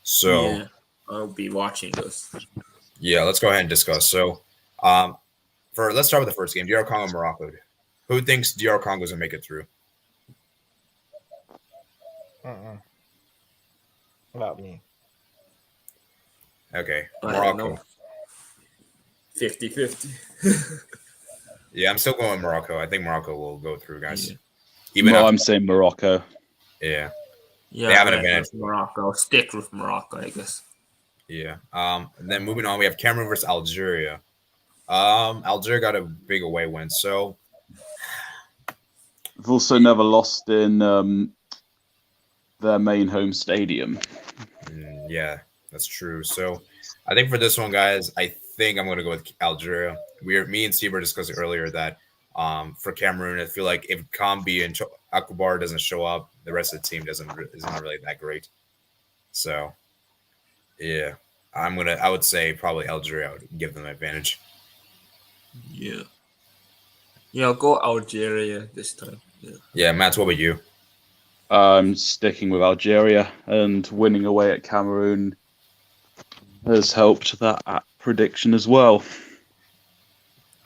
So yeah, I'll be watching those. Yeah, let's go ahead and discuss. So let's start with the first game, DR Congo Morocco. Who thinks DR Congo is going to make it through? Not me. Okay, Morocco. 50-50. Yeah, I'm still going with Morocco. I think Morocco will go through, guys. Yeah. Even Well, after, I'm saying Morocco. yeah, Yeah, they have an I went advantage. with Morocco. I'll stick with Morocco, I guess. Yeah. And then moving on, we have Cameroon versus Algeria. Algeria got a big away win, so They've also never lost in their main home stadium. yeah, that's true. So I think for this one, guys, I think I'm going to go with Algeria. Me and Steve were discussing earlier that for Cameroon, I feel like if Kambi and Akubar doesn't show up, the rest of the team is not really that great. So yeah, I would say probably Algeria. I would give them an advantage. Yeah. Yeah, I'll go Algeria this time. Yeah. Yeah, Matt, what about you? I'm sticking with Algeria, and winning away at Cameroon has helped that prediction as well.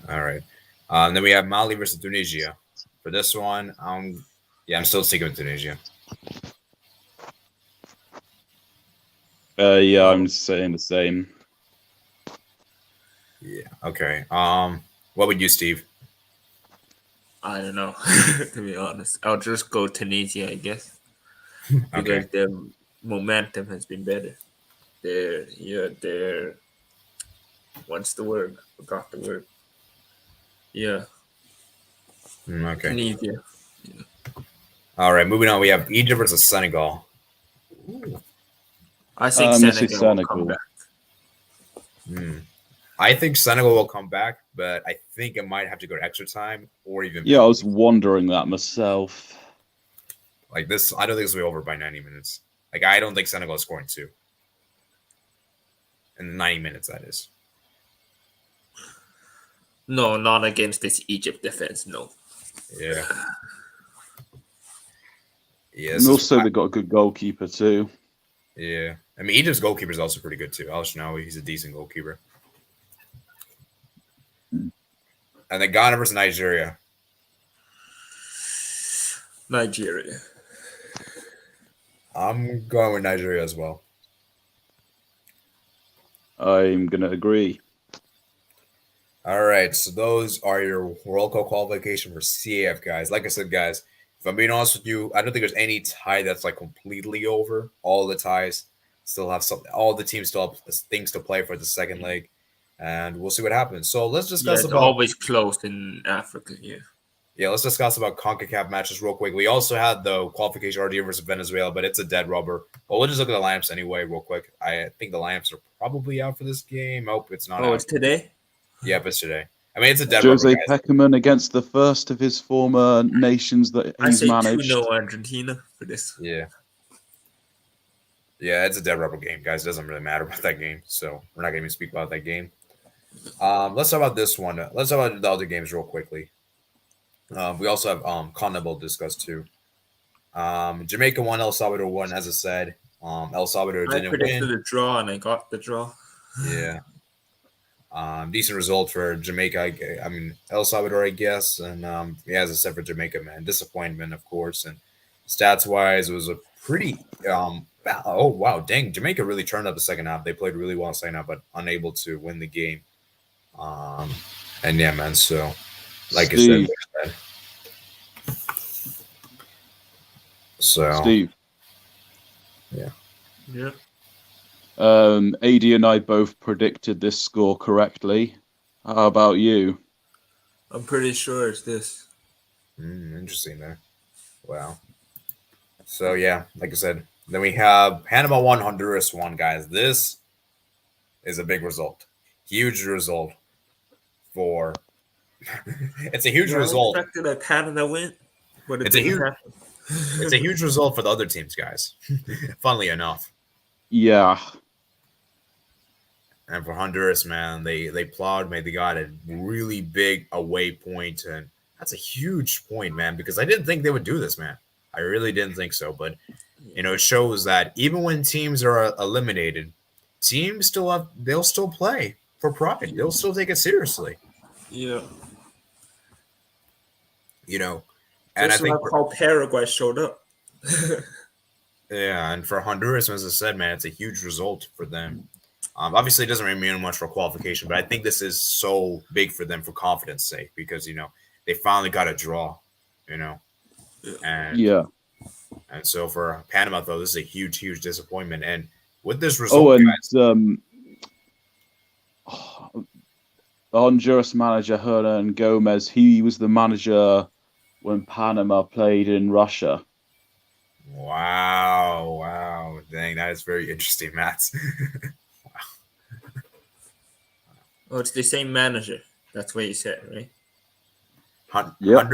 All right. Then we have Mali versus Tunisia. For this one, I'm still sticking with Tunisia. Yeah, I'm saying the same. Yeah. Okay. What would you, Steve? I don't know, to be honest. I'll just go Tunisia, I guess. Because Okay. their momentum has been better. Their what's the word? I forgot the word. Yeah. Okay. Tunisia. All right. Moving on, we have Egypt versus Senegal. I think I'm gonna say Senegal will come back. I think Senegal will come back, but I think it might have to go to extra time or even. Yeah, I was wondering that myself. Like this, I don't think this will be over by 90 minutes. Like I don't think Senegal is scoring 2 in 90 minutes. That is. No, not against this Egypt defense. No. Yeah. Yeah. And also, they've got a good goalkeeper too. Yeah. I mean, Egypt's goalkeeper is also pretty good too. Al Shnawi, he's a decent goalkeeper. And then Ghana versus Nigeria. Nigeria. I'm going with Nigeria as well. I'm gonna agree. All right, so those are your World Cup qualification for CAF, guys. Like I said, guys, if I'm being honest with you, I don't think there's any tie that's like completely over. All the ties still have something. All the teams still have things to play for the second leg, and we'll see what happens. So let's discuss It's about always close in Africa. Yeah. let's discuss about CONCACAF matches real quick. We also had the qualification Argentina versus Venezuela, but it's a dead rubber. But we'll just look at the lineups anyway, real quick. I think the lineups are probably out for this game. Nope, it's not. Oh, out. it's today. Yep, it's today. I mean, it's a dead Jose rubber, guys. Peckerman against the first of his former nations that I he's say managed. 2-0 Argentina for this. Yeah. Yeah, it's a dead rubber game, guys. It doesn't really matter about that game. So we're not going to even speak about that game. Let's talk about this one. Let's talk about the other games real quickly. We also have CONMEBOL to discuss too. Jamaica won, El Salvador won, as I said. El Salvador I didn't predicted win. a draw and I got the draw. Yeah. Decent result for Jamaica. I mean, El Salvador, I guess. And yeah, as I said, for Jamaica, man, disappointment, of course. And stats wise, it was a pretty. Oh wow, dang! Jamaica really turned up the second half. They played really well in the second half, but unable to win the game. And yeah, man. So, like Steve. I said, so Steve. Yeah. AD and I both predicted this score correctly. How about you? I'm pretty sure it's this. Interesting there. Wow. So yeah, like I said, then we have Panama 1, Honduras 1, guys. This is a big result. Huge result for it's a huge result. I expected that Canada win, but It's a huge result for the other teams, guys. Funnily enough. Yeah. And for Honduras, man, they plowed, man. They got a really big away point, and that's a huge point, man, because I didn't think they would do this, man. I really didn't think so, but it shows that even when teams are eliminated, teams they'll still play for pride. They'll still take it seriously. Yeah. And just I think like how Paraguay showed up. Yeah, and for Honduras, as I said, man, it's a huge result for them. Obviously, it doesn't really mean much for qualification, but I think this is so big for them for confidence sake because they finally got a draw, and Yeah. and so for Panama though, this is a huge disappointment. And with this Oh, result, and guys, the Honduras manager Hernan Gomez, he was the manager when Panama played in Russia. wow, dang, that is very interesting, Matt. Oh, it's the same manager. That's what you said, right? Yep.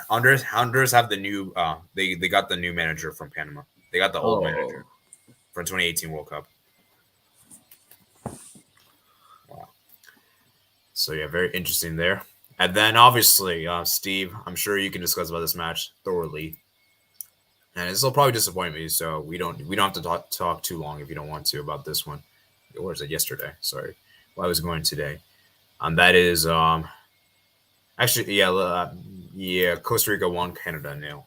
Honduras have the new they got the new manager from Panama. They got the old manager from 2018 World Cup. Wow. So yeah, very interesting there. And then obviously, Steve, I'm sure you can discuss about this match thoroughly. And this will probably disappoint me, so we don't have to talk too long if you don't want to about this one. Or was it yesterday? Sorry, well, I was going today. That is actually Costa Rica won, Canada 0.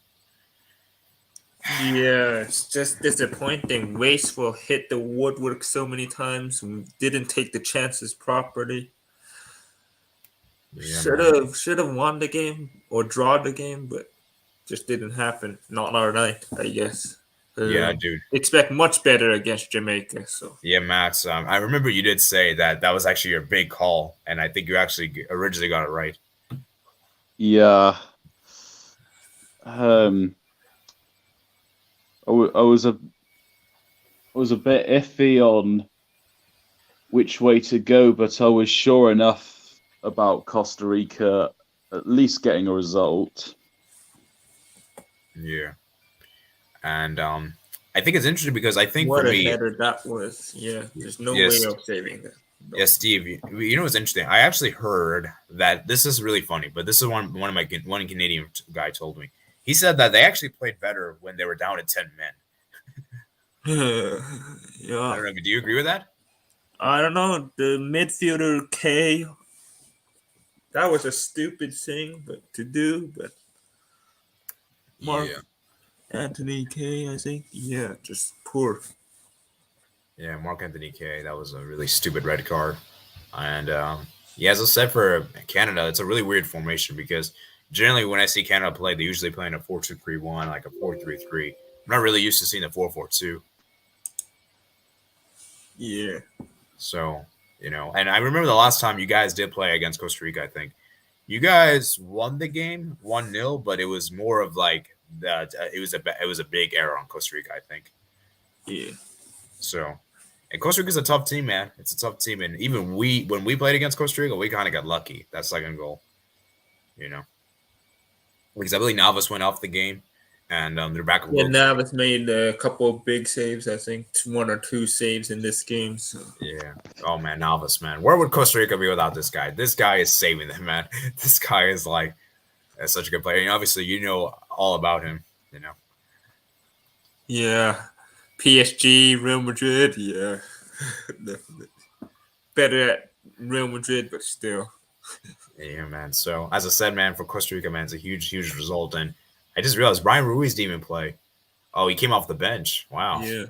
Yeah, it's just disappointing. Wasteful, hit the woodwork so many times, didn't take the chances properly. Yeah, Should have won the game or draw the game, but just didn't happen. Not our night, I guess. Yeah, dude. Expect much better against Jamaica. So yeah, Max. I remember you did say that was actually your big call, and I think you actually originally got it right. Yeah. I was a bit iffy on which way to go, but I was sure enough about Costa Rica at least getting a result. Yeah. And I think it's interesting because I think what for a me, header that was. Yeah, there's no way of saving that. No. Yeah, Steve, you know what's interesting? I actually heard that this is really funny, but this is one Canadian guy told me. He said that they actually played better when they were down to 10 men. Yeah. I don't know. Do you agree with that? I don't know. The midfielder K, that was a stupid thing to do, but Mark Anthony K, I think. Yeah, just poor. Yeah, Mark Anthony K. That was a really stupid red card. And as I said, for Canada, it's a really weird formation because generally when I see Canada play, they usually play in a 4-2-3-1, like a 4-3-3. I'm not really used to seeing the 4-4-2. Yeah. So, and I remember the last time you guys did play against Costa Rica, I think. You guys won the game 1-0, but it was more of like that. It was a big error on Costa Rica, I think. Yeah. So, and Costa Rica's a tough team, man. It's a tough team, and even when we played against Costa Rica, we kind of got lucky that second goal. Because I believe Navas went off the game, and they're back. Yeah, Navas made a couple of big saves. I think 1 or 2 saves in this game. So. Yeah. Oh man, Navas, man. Where would Costa Rica be without this guy? This guy is saving them, man. This guy is like such a good player. And obviously, you know all about him. Yeah. PSG, Real Madrid, yeah. Definitely. Better at Real Madrid, but still. Yeah, man. So, as I said, man, for Costa Rica, man, it's a huge result. And I just realized Brian Ruiz didn't even play. Oh, he came off the bench. Wow. Yeah.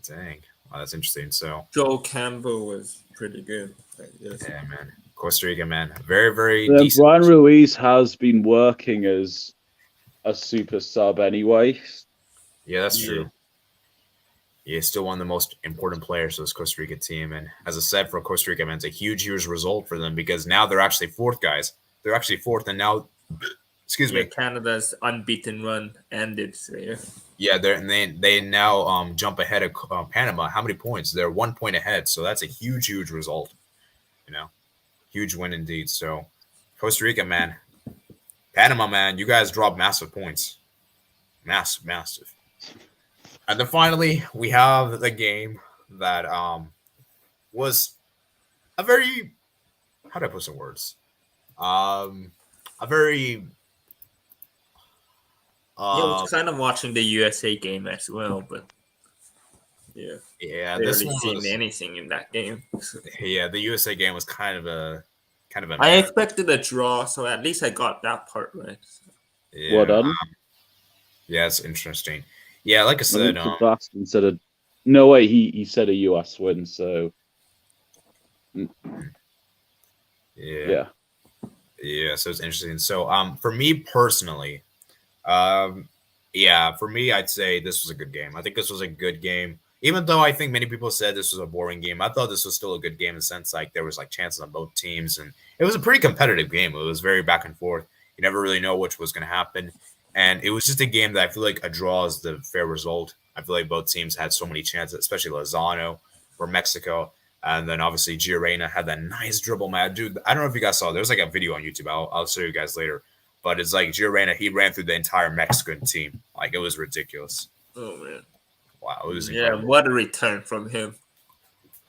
Dang. Wow, that's interesting. So, Joel Campbell was pretty good. Yeah, man. Costa Rica, man. Very decent. Brian Ruiz has been working as a super sub anyway. Yeah, that's true. Yeah, still one of the most important players for this Costa Rica team. And as I said, for Costa Rica, man, it's a huge result for them because now they're actually fourth, guys. They're actually fourth, and now, excuse me, Canada's unbeaten run ended. So yeah, they now jump ahead of Panama. How many points? They're 1 point ahead, so that's a huge result. Huge win indeed. So Costa Rica, man, Panama, man, you guys dropped massive points, massive. And then finally, we have the game that was a very, how do I put some words? A very. I was kind of watching the USA game as well, but yeah, this one seen anything in that game. Yeah, the USA game was kind of a. I expected a draw, so at least I got that part right. Yeah, well done. Yeah, it's interesting. Yeah, like I said, instead of no way, he said a US win, so Yeah. Yeah. So it's interesting. So for me personally, for me, I'd say this was a good game. I think this was a good game. Even though I think many people said this was a boring game, I thought this was still a good game in the sense like there was like chances on both teams, and it was a pretty competitive game. It was very back and forth. You never really know which was going to happen, and it was just a game that I feel like a draw is the fair result. I feel like both teams had so many chances, especially Lozano for Mexico, and then obviously Giorena had that nice dribble, man. Dude, I don't know if you guys saw. There's like a video on YouTube. I'll show you guys later. But it's like Giorena, he ran through the entire Mexican team. Like, it was ridiculous. Oh, man. Wow, it was incredible. Yeah, what a return from him.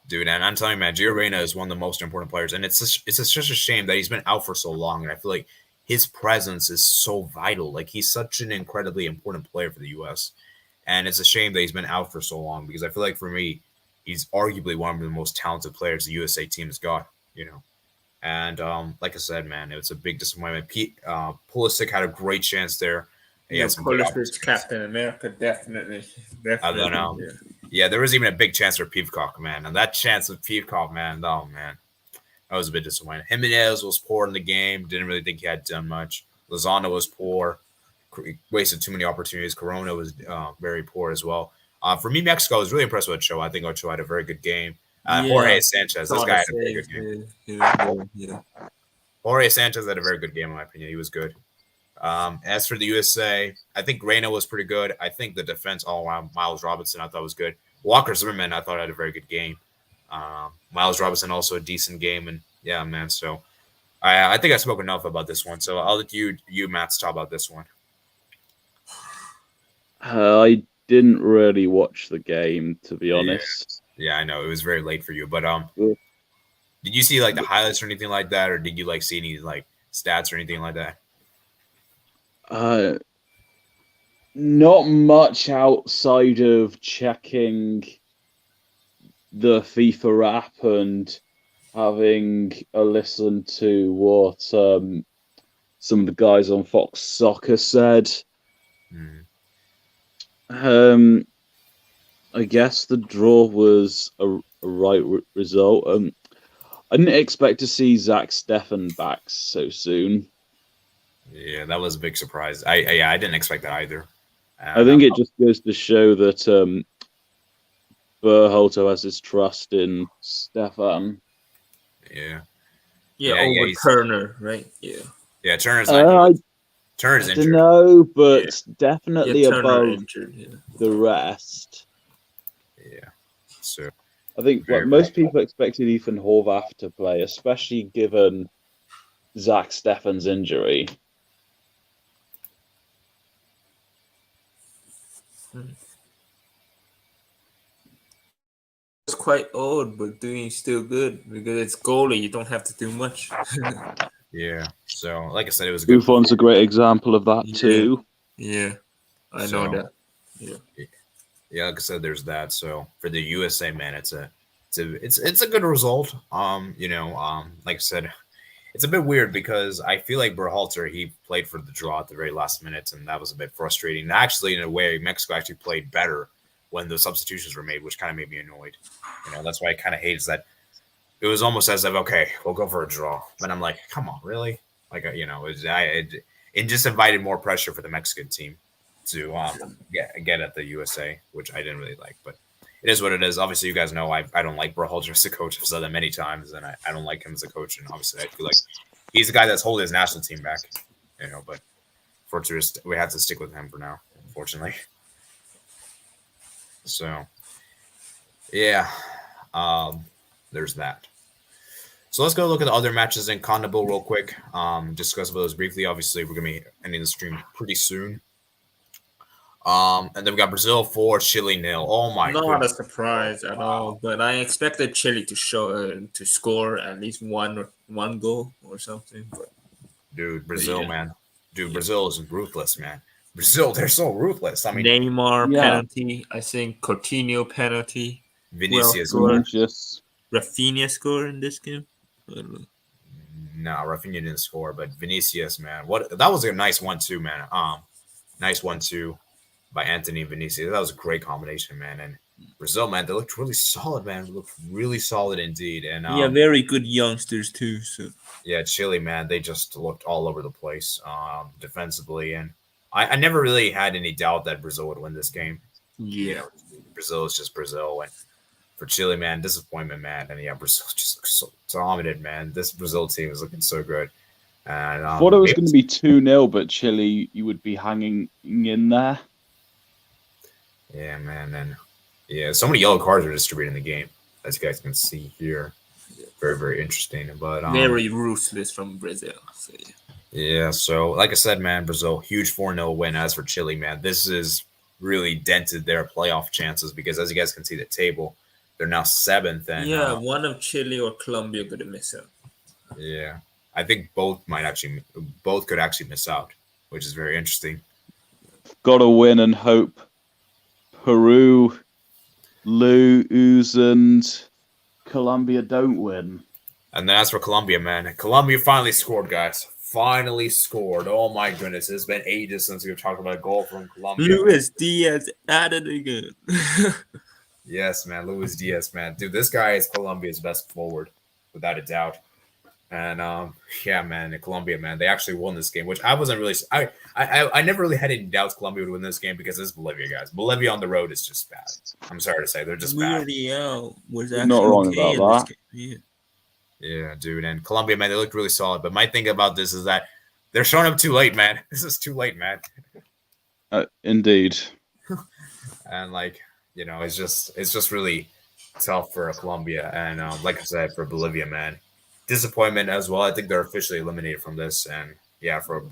Dude, and I'm telling you, man, Giorena is one of the most important players. And it's such a shame that he's been out for so long. And I feel like his presence is so vital. Like, he's such an incredibly important player for the U.S. And it's a shame that he's been out for so long because I feel like, for me, he's arguably one of the most talented players the USA team has got, you know. And like I said, man, it was a big disappointment. Pulisic had a great chance there. Pulisic's Captain America, definitely. I don't know. Yeah, there was even a big chance for Pivcock, man. And that chance of Pivcock, man, oh, man. I was a bit disappointed. Jimenez was poor in the game. Didn't really think he had done much. Lozano was poor. Wasted too many opportunities. Corona was very poor as well. For me, Mexico, I was really impressed with Ochoa. I think Ochoa had a very good game. Jorge Sanchez, this guy had a very good game. Yeah. Jorge Sanchez had a very good game, in my opinion. He was good. As for the USA, I think Reina was pretty good. I think the defense all around, Miles Robinson, I thought was good. Walker Zimmerman, I thought had a very good game. Miles Robinson also a decent game. And yeah, man, so I think I spoke enough about this one. So I'll let you Matt, talk about this one. I didn't really watch the game, to be honest. Yeah, I know it was very late for you, but did you see like the highlights or anything like that, or did you like see any like stats or anything like that? Not much outside of checking the FIFA app and having a listen to what some of the guys on Fox Soccer said. I guess the draw was a right result. I didn't expect to see Zach Steffen back so soon. Yeah, that was a big surprise. I didn't expect that either. I think it just goes to show that Berhalter has his trust in Steffen. Yeah, over Turner, right? Yeah, Turner's Turner's injured. No, but definitely above injured, the rest. Yeah, so I think most people expected Ethan Horvath to play, especially given Zach Steffen's injury. It's quite old, but doing still good because it's goalie. You don't have to do much. Yeah. So, like I said, it was good. Buffon's a great example of that too. Yeah, I know that. Yeah, like I said, there's that. So for the USA, man, it's a good result. Like I said, it's a bit weird because I feel like Berhalter, he played for the draw at the very last minute, and that was a bit frustrating. Actually, in a way, Mexico actually played better when the substitutions were made, which kind of made me annoyed. That's why I kind of hate is that it was almost as if, okay, we'll go for a draw. But I'm like, come on, really? Like, it just invited more pressure for the Mexican team to get at the USA, which I didn't really like. But it is what it is. Obviously, you guys know I don't like Berhalter as a coach. I've said that many times, and I don't like him as a coach. And obviously, I feel like he's the guy that's holding his national team back. But fortunately, we have to stick with him for now, unfortunately. So, yeah, there's that. So let's go look at the other matches in CONMEBOL real quick. Discuss about those briefly. Obviously, we're going to be ending the stream pretty soon. And then we got Brazil 4, Chile 0. Oh my god! Not a surprise at all, but I expected Chile to score at least one goal or something. But dude, Brazil, man. Dude, Brazil is ruthless, man. Brazil, they're so ruthless. I mean, Neymar penalty. I think Coutinho penalty. Vinicius Rafinha score in this game. No, Rafinha didn't score, but Vinicius, man, that was a nice 1-2, man. Nice 1-2 by Anthony and Vinicius. That was a great combination, man. And Brazil, man, they looked really solid, man. They looked really solid indeed. And Yeah, very good youngsters too. So yeah, Chile, man, they just looked all over the place defensively. And I never really had any doubt that Brazil would win this game. You yeah, know, Brazil is just Brazil. And for Chile, man, disappointment, man. And yeah, Brazil just looks so dominant, man. This Brazil team is looking so good. And Thought it was going to be 2-0, but Chile, you would be hanging in there. Yeah, man. And yeah, so many yellow cards are distributed in the game, as you guys can see here. Very, very interesting. But very ruthless from Brazil. So yeah. Yeah, so like I said, man, Brazil, huge 4-0 win. As for Chile, man, this is really dented their playoff chances because as you guys can see the table, they're now 7th. And Yeah, one of Chile or Colombia could miss out. yeah, I think both could actually miss out, which is very interesting. Got to win and hope Peru, lose, and Colombia don't win. And then as for Colombia, man, Colombia finally scored, guys. Finally scored. Oh my goodness, it's been ages since we've talked about a goal from Colombia. Luis Diaz at it again. Yes, man, Luis Diaz, man. Dude, this guy is Colombia's best forward, without a doubt. And yeah, man, in Colombia, man, they actually won this game, which I wasn't really. I never really had any doubts Colombia would win this game because this is Bolivia, guys. Bolivia on the road is just bad. I'm sorry to say, they're just bad. Was You're not wrong okay about that. Yeah. Yeah, dude. And Colombia, man, they looked really solid. But my thing about this is that they're showing up too late, man. This is too late, man. Indeed. And like, you know, it's just really tough for Colombia. And like I said, for Bolivia, man, disappointment as well. I think they're officially eliminated from this. And yeah, for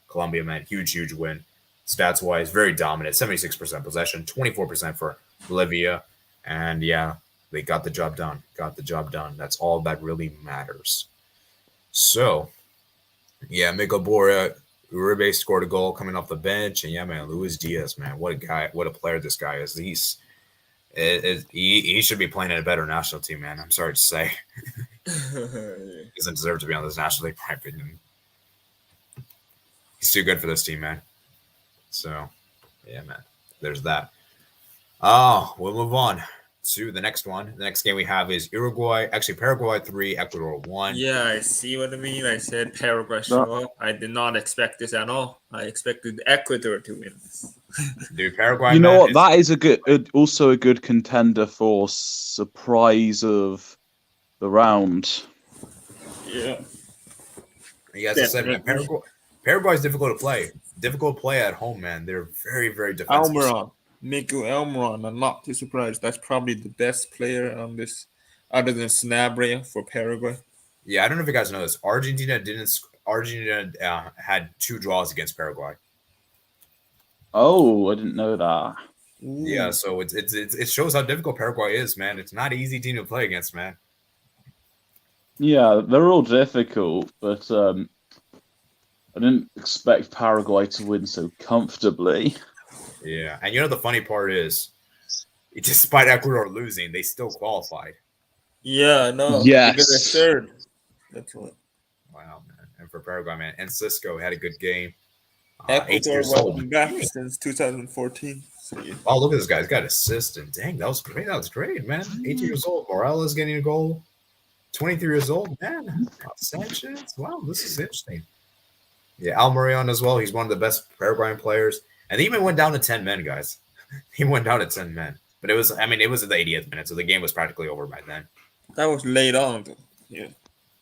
Colombia, man, huge win. Stats wise, very dominant. 76% possession, 24% for Bolivia. And yeah, they got the job done. That's all that really matters. So, yeah, Miguel Borja Uribe scored a goal coming off the bench. And yeah, man, Luis Diaz, man, what a guy, what a player this guy is. He should be playing in a better national team, man. I'm sorry to say. He doesn't deserve to be on this national team, in my opinion. He's too good for this team, man. So, yeah, man, there's that. Oh, we'll move on to the next one. The next game we have is Paraguay 3, Ecuador 1. Yeah, I see what I mean. I said Paraguay show up. I did not expect this at all. I expected Ecuador to win this. Dude, Paraguay. You know what? That is also a good contender for surprise of the round. Yeah. As I said, man, Paraguay is difficult to play. Difficult to play at home, man. They're very, very defensive. Miguel Almiron, I'm not too surprised. That's probably the best player on this, other than Sanabria for Paraguay. Yeah, I don't know if you guys know this. Argentina had 2 draws against Paraguay. Oh, I didn't know that. Ooh. Yeah, so it shows how difficult Paraguay is, man. It's not an easy team to play against, man. Yeah, they're all difficult, but I didn't expect Paraguay to win so comfortably. Yeah, and you know the funny part is, despite Ecuador losing, they still qualified. Yeah, no. Yes. Because they're third. That's what. Wow, man. And for Paraguay, man. And Cisco had a good game. Ecuador wasn't back since 2014. So, yeah. Oh, look at this guy. He's got assist. And dang, that was great, man. 18 years old. Morales getting a goal. 23 years old. Man, Sanchez. Wow, this is interesting. Yeah, Almiron as well. He's one of the best Paraguayan players. And they even went down to 10 men, guys. He went down to 10 men. But it was in the 80th minute, so the game was practically over by then. That was late on, though. Yeah.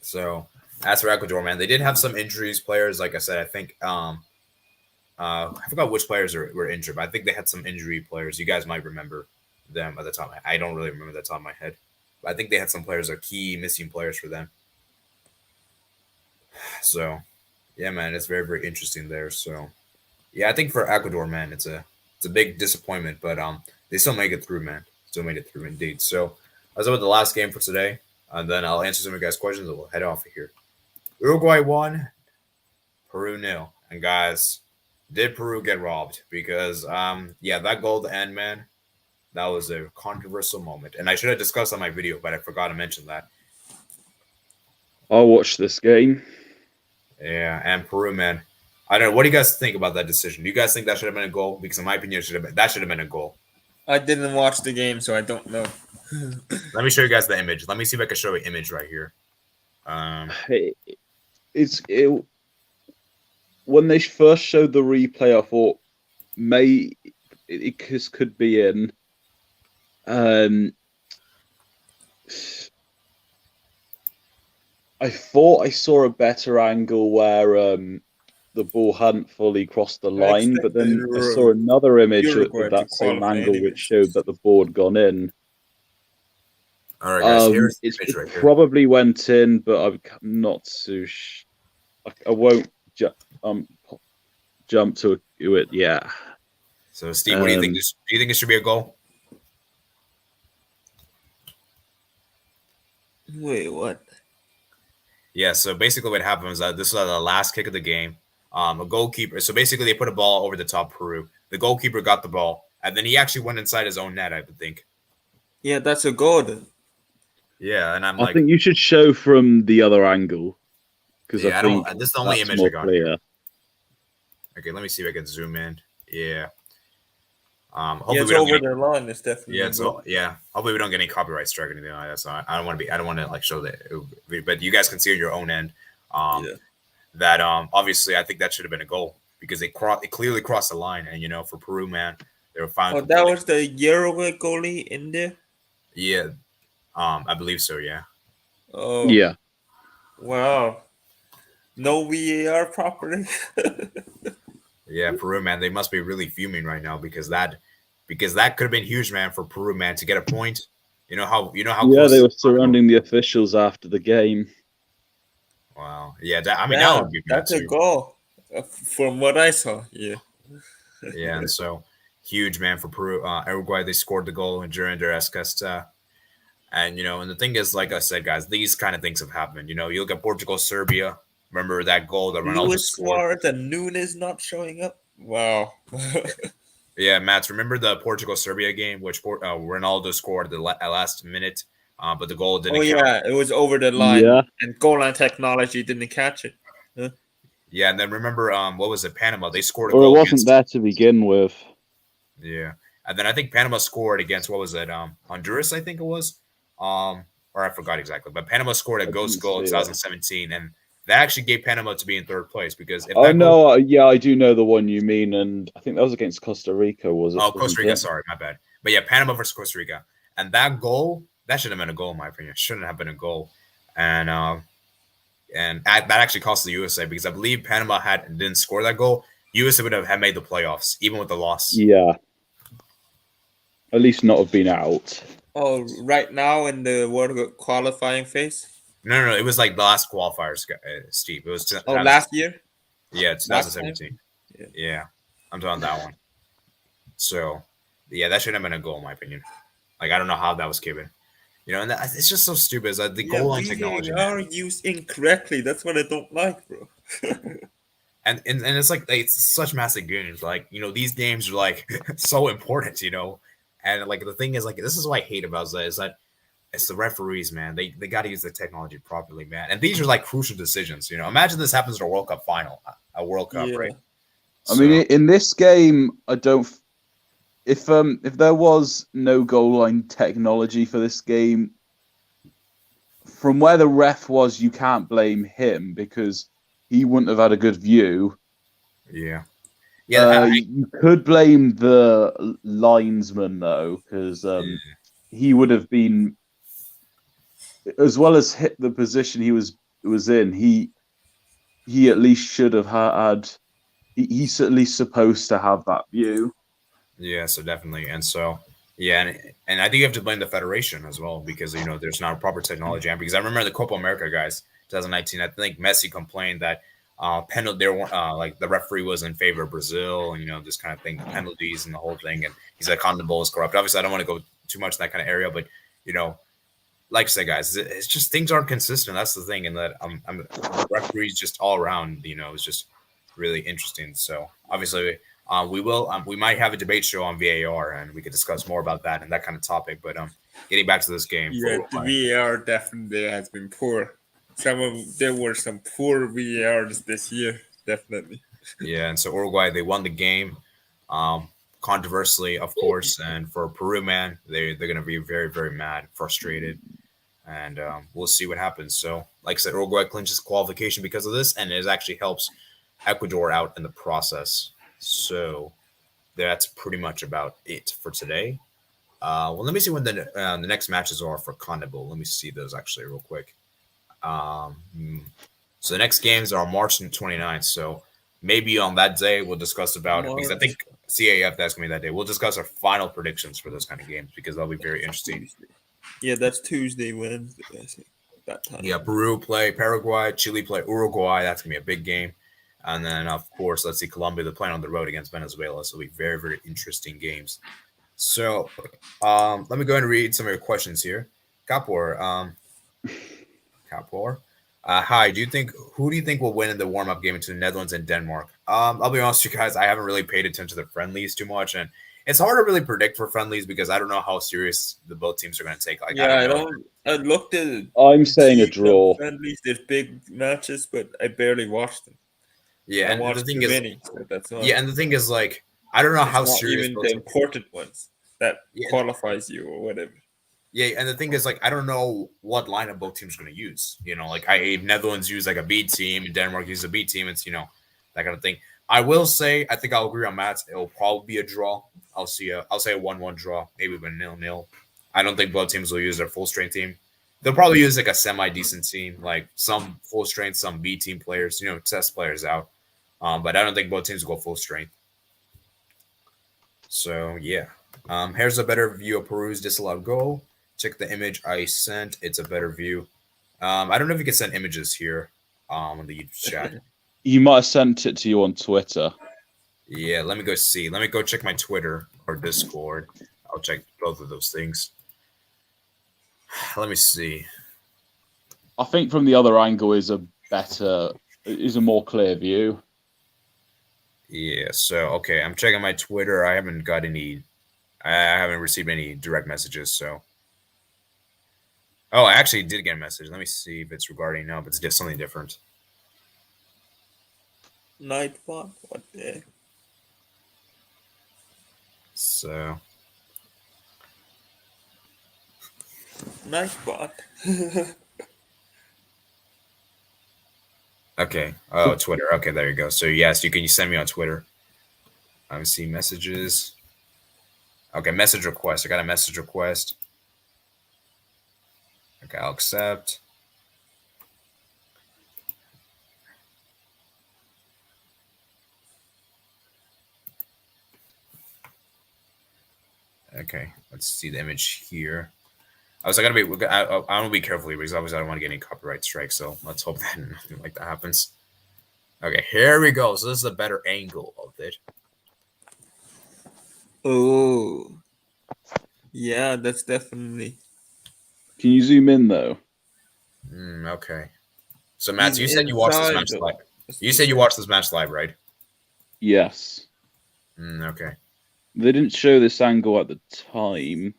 So, as for Ecuador, man, they did have some injuries. Players, like I said, I think I forgot which players were injured, but I think they had some injury players. You guys might remember them at the top. I don't really remember that top of my head. But I think they had some players, key missing players for them. So, yeah, man, it's very, very interesting there. So, yeah, I think for Ecuador, man, it's a big disappointment, but they still make it through, man. Still made it through, indeed. So, that's about the last game for today, and then I'll answer some of you guys' questions, and we'll head off of here. Uruguay 1, Peru 0. And guys, did Peru get robbed? Because that goal at the end, man, that was a controversial moment, and I should have discussed on my video, but I forgot to mention that. I'll watch this game. Yeah, and Peru, man. I don't know. What do you guys think about that decision? Do you guys think that should have been a goal? Because in my opinion, that should have been a goal. I didn't watch the game, so I don't know. Let me show you guys the image. Let me see if I can show you an image right here. When they first showed the replay, I thought it could be in. I thought I saw a better angle where the ball hadn't fully crossed the line, but then I saw another image of that same angle which showed that the ball had gone in. All right, guys, here's the image right here. Probably went in, but I'm not too. I won't jump to it. Yeah. So, Steve, what do you think? Do you think it should be a goal? Wait, what? Yeah. So basically, what happened was that this was the last kick of the game. A goalkeeper. So basically, they put a ball over the top of Peru. The goalkeeper got the ball, and then he actually went inside his own net, I would think. Yeah, that's a goal. Then. Yeah, and I think you should show from the other angle because yeah, I think this is the only image I got. Clear. Okay, let me see if I can zoom in. Yeah. Hopefully it's over the line. It's definitely. Yeah. Hopefully we don't get any copyright strike or anything like that. So I don't want to like show that, but you guys can see on your own end. That obviously I think that should have been a goal because it clearly crossed the line, and for Peru, man, they were fine. Oh, that was the Uruguay goalie in there. Yeah, I believe so. Yeah. Oh. Yeah. Wow. No VAR properly. Yeah, Peru, man, they must be really fuming right now because that could have been huge, man, for Peru, man, to get a point. You know how. Yeah, they were surrounding the officials after the game. Wow. Yeah, that would be that's a goal from what I saw. Yeah. Yeah, and so huge, man, for Peru. Uruguay, they scored the goal during their Costa. And, and the thing is, like I said, guys, these kind of things have happened. You look at Portugal, Serbia. Remember that goal that Ronaldo scored? And Nunes not showing up? Wow. Yeah, Matt, remember the Portugal-Serbia game, which Ronaldo scored at the last minute, but the goal didn't count? Yeah, it was over the line, and goal line technology didn't catch it. Huh? Yeah, and then remember, what was it, Panama? They scored a goal. Or it wasn't there to begin with. Yeah, and then I think Panama scored against, what was it, Honduras, I think it was? Or I forgot exactly, but Panama scored a ghost goal in 2017, and that actually gave Panama to be in third place because if I do know the one you mean, and I think that was against Costa Rica, was it? Oh, Costa Rica, sorry, my bad. But yeah, Panama versus Costa Rica, and that goal that shouldn't have been a goal, in my opinion. It shouldn't have been a goal, and that actually cost the USA because I believe Panama didn't score that goal. USA would have made the playoffs even with the loss. Yeah, at least not have been out. Oh, right now in the World Cup qualifying phase. No. It was like the last qualifiers, Steve. It was last year. Yeah, 2017. Yeah, I'm talking that one. So, yeah, that shouldn't have been a goal, in my opinion. Like, I don't know how that was given. And it's just so stupid. It's like the goal line technology are used incorrectly. That's what I don't like, bro. and it's like it's such massive games. Like these games are like so important. And like the thing is like this is what I hate about it is that. It's the referees, man. They got to use the technology properly, man. And these are like crucial decisions. Imagine this happens in a World Cup final, a World Cup, right? I mean, in this game, I don't. If there was no goal line technology for this game, from where the ref was, you can't blame him because he wouldn't have had a good view. Yeah. You could blame the linesman though, because he would have been. As well as hit the position he was in, he at least should have had. He's at least supposed to have that view. Yeah, so definitely, and so and I think you have to blame the federation as well because there's not a proper technology. Because I remember the Copa America guys, 2019. I think Messi complained that penalty. There like the referee was in favor of Brazil, and this kind of thing, penalties and the whole thing. And he's like, "Condom is corrupt." Obviously, I don't want to go too much in that kind of area, but like I said, guys, it's just things aren't consistent. That's the thing, and that referees just all around, it's just really interesting. So obviously, we might have a debate show on VAR, and we could discuss more about that and that kind of topic. But getting back to this game, the VAR definitely has been poor. There were some poor VARs this year, definitely. Yeah, and so Uruguay they won the game. controversially, of course. And for Peru, man, they're going to be very, very mad, frustrated. And we'll see what happens. So, like I said, Uruguay clinches qualification because of this, and it actually helps Ecuador out in the process. So that's pretty much about it for today. Well, let me see when the next matches are for CONMEBOL. Let me see those actually real quick. So the next games are March 29th. So maybe on that day we'll discuss about it because I think CAF that's gonna be that day. We'll discuss our final predictions for those kind of games because that'll be very interesting. Yeah, that's Tuesday, Wednesday. I think that time. Yeah, Peru play Paraguay, Chile play Uruguay. That's gonna be a big game. And then of course, let's see Colombia. They're playing on the road against Venezuela. So it'll be very, very interesting games. So let me go ahead and read some of your questions here. Kapor, hi. Who do you think will win in the warm-up game between the Netherlands and Denmark? I'll be honest with you guys, I haven't really paid attention to the friendlies too much, and it's hard to really predict for friendlies because I don't know how serious the both teams are going to take. Like, I looked at. I'm saying a draw. Friendlies, there's big matches, but I barely watched them. Yeah, and the thing is, many, so that's not, and the thing is, like, I don't know how serious even the important ones that qualifies you or whatever. Yeah, and the thing is, like, I don't know what lineup both teams are going to use. You know, like, Netherlands use like a B team and Denmark use a B team. It's, that kind of thing. I will say, I think I'll agree on Matt's. It'll probably be a draw. I'll say a 1-1 draw, maybe even 0-0. I don't think both teams will use their full strength team. They'll probably use like a semi-decent team, like some full strength, some B team players, test players out. But I don't think both teams will go full strength. So, yeah. Here's a better view of Peru's disallowed goal. Check the image I sent. It's a better view. I don't know if you can send images here on the chat. You might have sent it to you on Twitter. Yeah, let me go see. Let me go check my Twitter or Discord. I'll check both of those things. Let me see. I think from the other angle is a more clear view. Yeah, so, okay, I'm checking my Twitter. I haven't received any direct messages, so. Oh, I actually did get a message. Let me see if it's regarding but it's just something different. Nightbot? What the? So. Nightbot. Okay. Oh, Twitter. Okay, there you go. So, yes, you can send me on Twitter. Let me see messages. Okay, message request. I got a message request. Okay, I'll accept. Okay, let's see the image here. I want to be careful here because obviously I don't want to get any copyright strikes. So let's hope that nothing like that happens. Okay, here we go. So this is a better angle of it. Oh, yeah, that's definitely. Can you zoom in though? Okay. So Matt, you said you watched this match live. You said you watched this match live, right? Yes. Okay. They didn't show this angle at the time.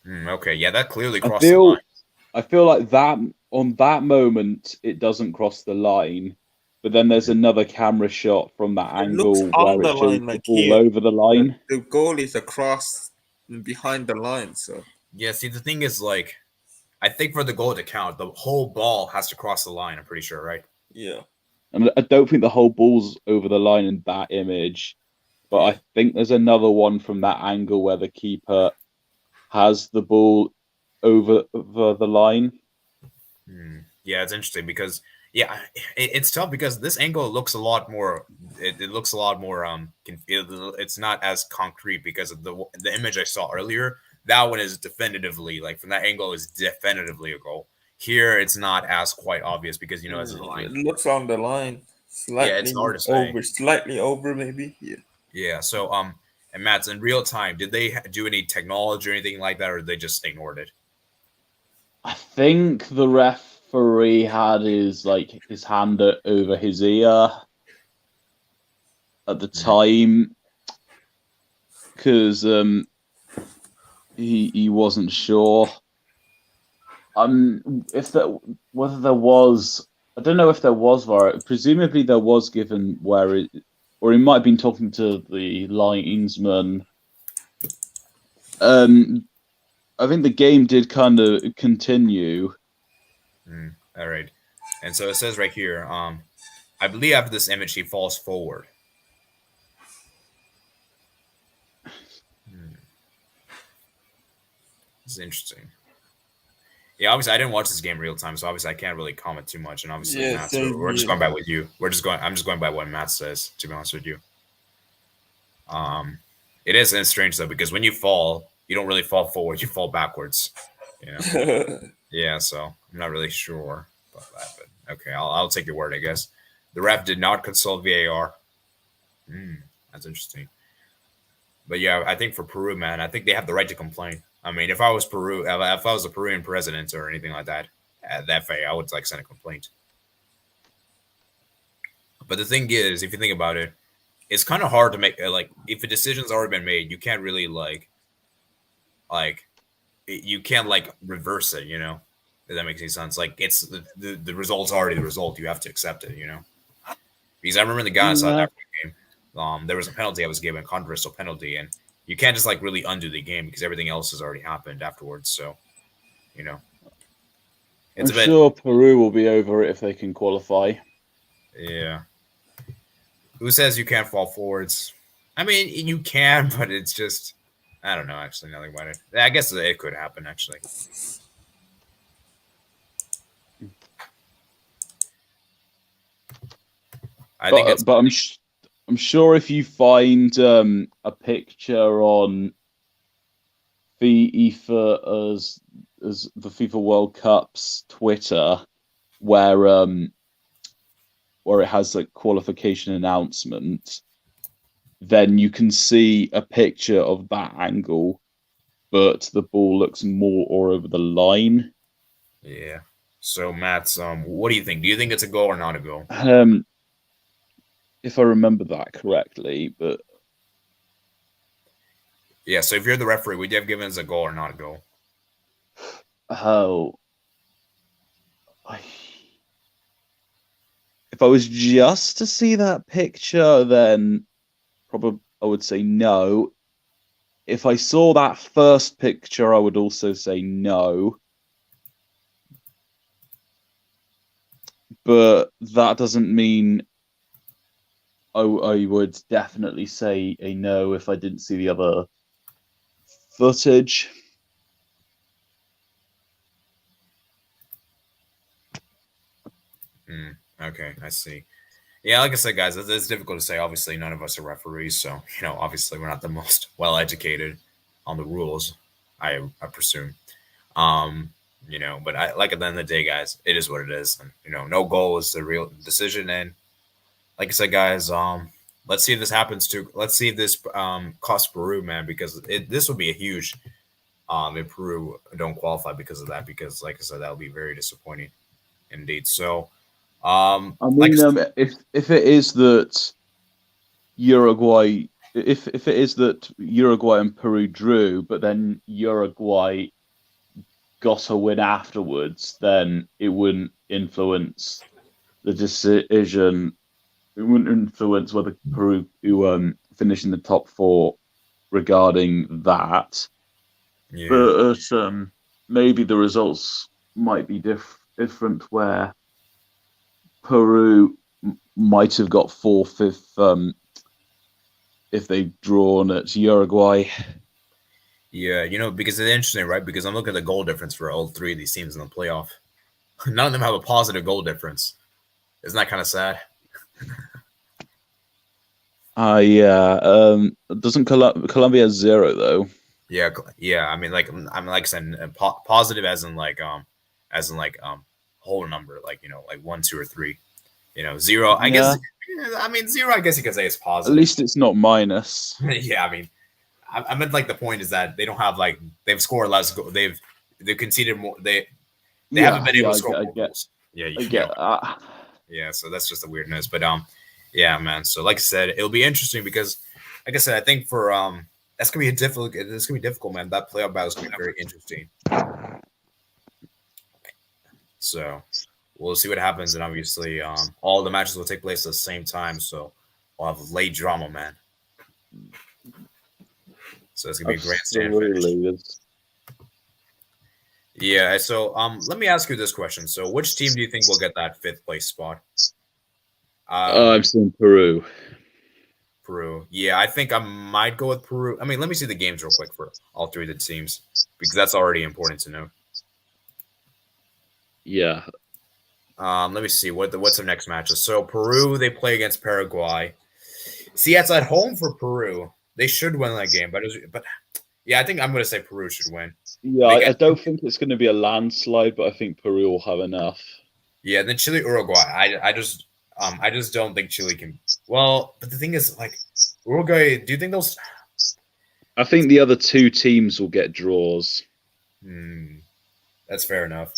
Okay, yeah, that clearly crossed the line. I feel like that on that moment it doesn't cross the line, but then there's another camera shot from that angle where it shows the ball over the line. The goal is across behind the line, so. Yeah, see, the thing is, like, I think for the goal to count, the whole ball has to cross the line, I'm pretty sure, right? Yeah. And I don't think the whole ball's over the line in that image, but I think there's another one from that angle where the keeper has the ball over the line. Yeah, it's interesting because it's tough because this angle looks a lot more. It looks a lot more. It's not as concrete because of the image I saw earlier. That one is definitively, like, from that angle is definitively a goal. Here, it's not as quite obvious because as the line. It looks on the line. Slightly it's hard to say. Slightly over, maybe. Yeah. Yeah. So and Matt's in real time. Did they do any technology or anything like that, or did they just ignored it? I think the referee had his hand over his ear at the time because he wasn't sure. Whether there was, I don't know if there was VAR. Presumably there was, given where or he might have been talking to the linesman. I think the game did kind of continue. All right. And so it says right here, I believe after this image, he falls forward. This is interesting. Yeah, obviously I didn't watch this game real time, so obviously I can't really comment too much. And obviously, Yeah, Matt, same so we're just here. going by with you. I'm just going by what Matt says, to be honest with you. It is strange though, because when you fall, you don't really fall forward, you fall backwards. You know? Yeah, so I'm not really sure about that, but okay, I'll take your word, I guess. The ref did not consult VAR. That's interesting. But yeah, I think for Peru, man, I think they have the right to complain. I mean, if I was Peru, if I was a Peruvian president or anything like that, at the FA, I would like send a complaint. But the thing is, if you think about it, it's kind of hard to make like if a decision's already been made, you can't really you can't like reverse it. You know, if that makes any sense. Like it's the result's already the result. You have to accept it. You know, because I remember the Ghana South Africa game. There was a penalty I was given, a controversial penalty, and you can't just like really undo the game because everything else has already happened afterwards. So, you know, I'm sure Peru will be over it if they can qualify. Yeah. Who says you can't fall forwards? I mean, you can, but it's just, I don't know, actually, nothing about it. I guess it could happen, actually. I'm sure if you find a picture on FIFA as the FIFA World Cup's Twitter where it has a qualification announcement, then you can see a picture of that angle, but the ball looks more over the line. Yeah. So, Matt, what do you think? Do you think it's a goal or not a goal? If I remember that correctly, but yeah. So, if you're the referee, would you have given it as a goal or not a goal? If I was just to see that picture, then probably I would say no. If I saw that first picture, I would also say no. But that doesn't mean I would definitely say a no if I didn't see the other footage. Okay, I see. Yeah, like I said, guys, it's difficult to say. Obviously, none of us are referees, so you know, obviously, we're not the most well educated on the rules. I presume, you know, but like at the end of the day, guys, it is what it is, and you know, no goal is the real decision. And like I said, guys, let's see if this happens to. Let's see if this costs Peru, man, because this would be a huge if Peru don't qualify because of that. Because like I said, that would be very disappointing indeed. So. I mean, if it is that Uruguay, if it is that Uruguay and Peru drew, but then Uruguay got a win afterwards, then it wouldn't influence the decision. It wouldn't influence whether Peru finish in the top four regarding that. Yeah. But maybe the results might be different where Peru might have got fourth if they'd drawn at Uruguay. Yeah, you know, because it's interesting, right? Because I'm looking at the goal difference for all three of these teams in the playoff. None of them have a positive goal difference. Isn't that kind of sad? Yeah. Doesn't Colombia have 0 though? Yeah. I mean, like I said, positive as in whole number, like you know, like 1, 2, or 3. You know, 0. I guess. I mean, 0. I guess you could say is positive. At least it's not minus. Yeah, I mean, I meant like the point is that they don't have like they've scored less. They've conceded more. They haven't been able to score more goals. Yeah, I get that. Yeah, so that's just a weirdness. But yeah, man. So like I said, it'll be interesting because, like I said, I think for that's gonna be difficult. It's gonna be difficult, man. That playoff battle is gonna be very interesting. So we'll see what happens, and obviously, all the matches will take place at the same time. So we'll have late drama, man. So it's gonna be a grandstand finish. Absolutely. Yeah. So let me ask you this question. So which team do you think will get that 5th place spot? I'm saying Peru. Peru. Yeah, I think I might go with Peru. I mean, let me see the games real quick for all 3 of the teams because that's already important to know. Yeah. Let me see what's their next matches. So Peru, they play against Paraguay. See, it's at home for Peru. They should win that game, but yeah, I think I'm going to say Peru should win. Yeah, I don't think it's going to be a landslide, but I think Peru will have enough. Yeah, then Chile, Uruguay. I just don't think Chile can. Well, but the thing is, like Uruguay, do you think those? I think the other 2 teams will get draws. That's fair enough.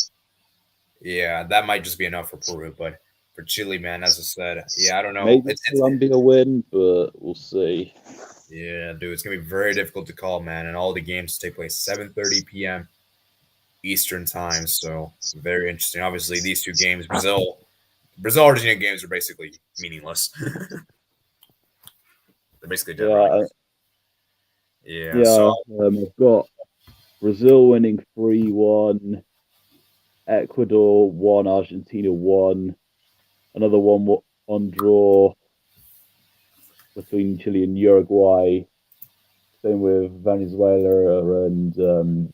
Yeah, that might just be enough for Peru, but for Chile, man, as I said, yeah, I don't know. Maybe Colombia win, but we'll see. Yeah, dude, it's gonna be very difficult to call, man, and all the games take place 7:30 p.m. Eastern time, so very interesting. Obviously, these 2 games, Brazil Argentina games are basically meaningless. They're basically dead. Yeah. So I've got Brazil winning 3-1, Ecuador 1, Argentina 1, another 1-1 draw between Chile and Uruguay. Same with Venezuela and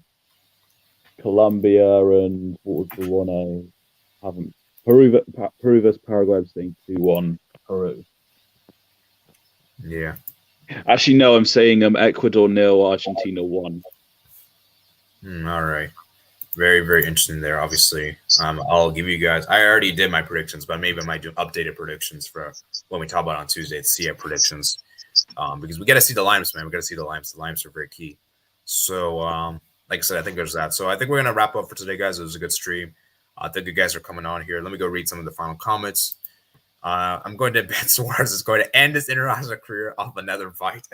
Colombia, and what was the one I haven't? Peru versus Paraguay. I'm saying 2-1 Peru. Yeah. Actually, no, I'm saying Ecuador 0, Argentina 1. All right. Very, very interesting there. Obviously, I'll give you guys. I already did my predictions, but maybe I might do updated predictions for when we talk about on Tuesday. It's CF predictions, because we got to see the limes, man. We got to see the limes. The limes are very key. So, like I said, I think there's that. So I think we're gonna wrap up for today, guys. It was a good stream. Thank you guys for coming on here. Let me go read some of the final comments. I'm going to bet Suarez is going to end his international career off another fight.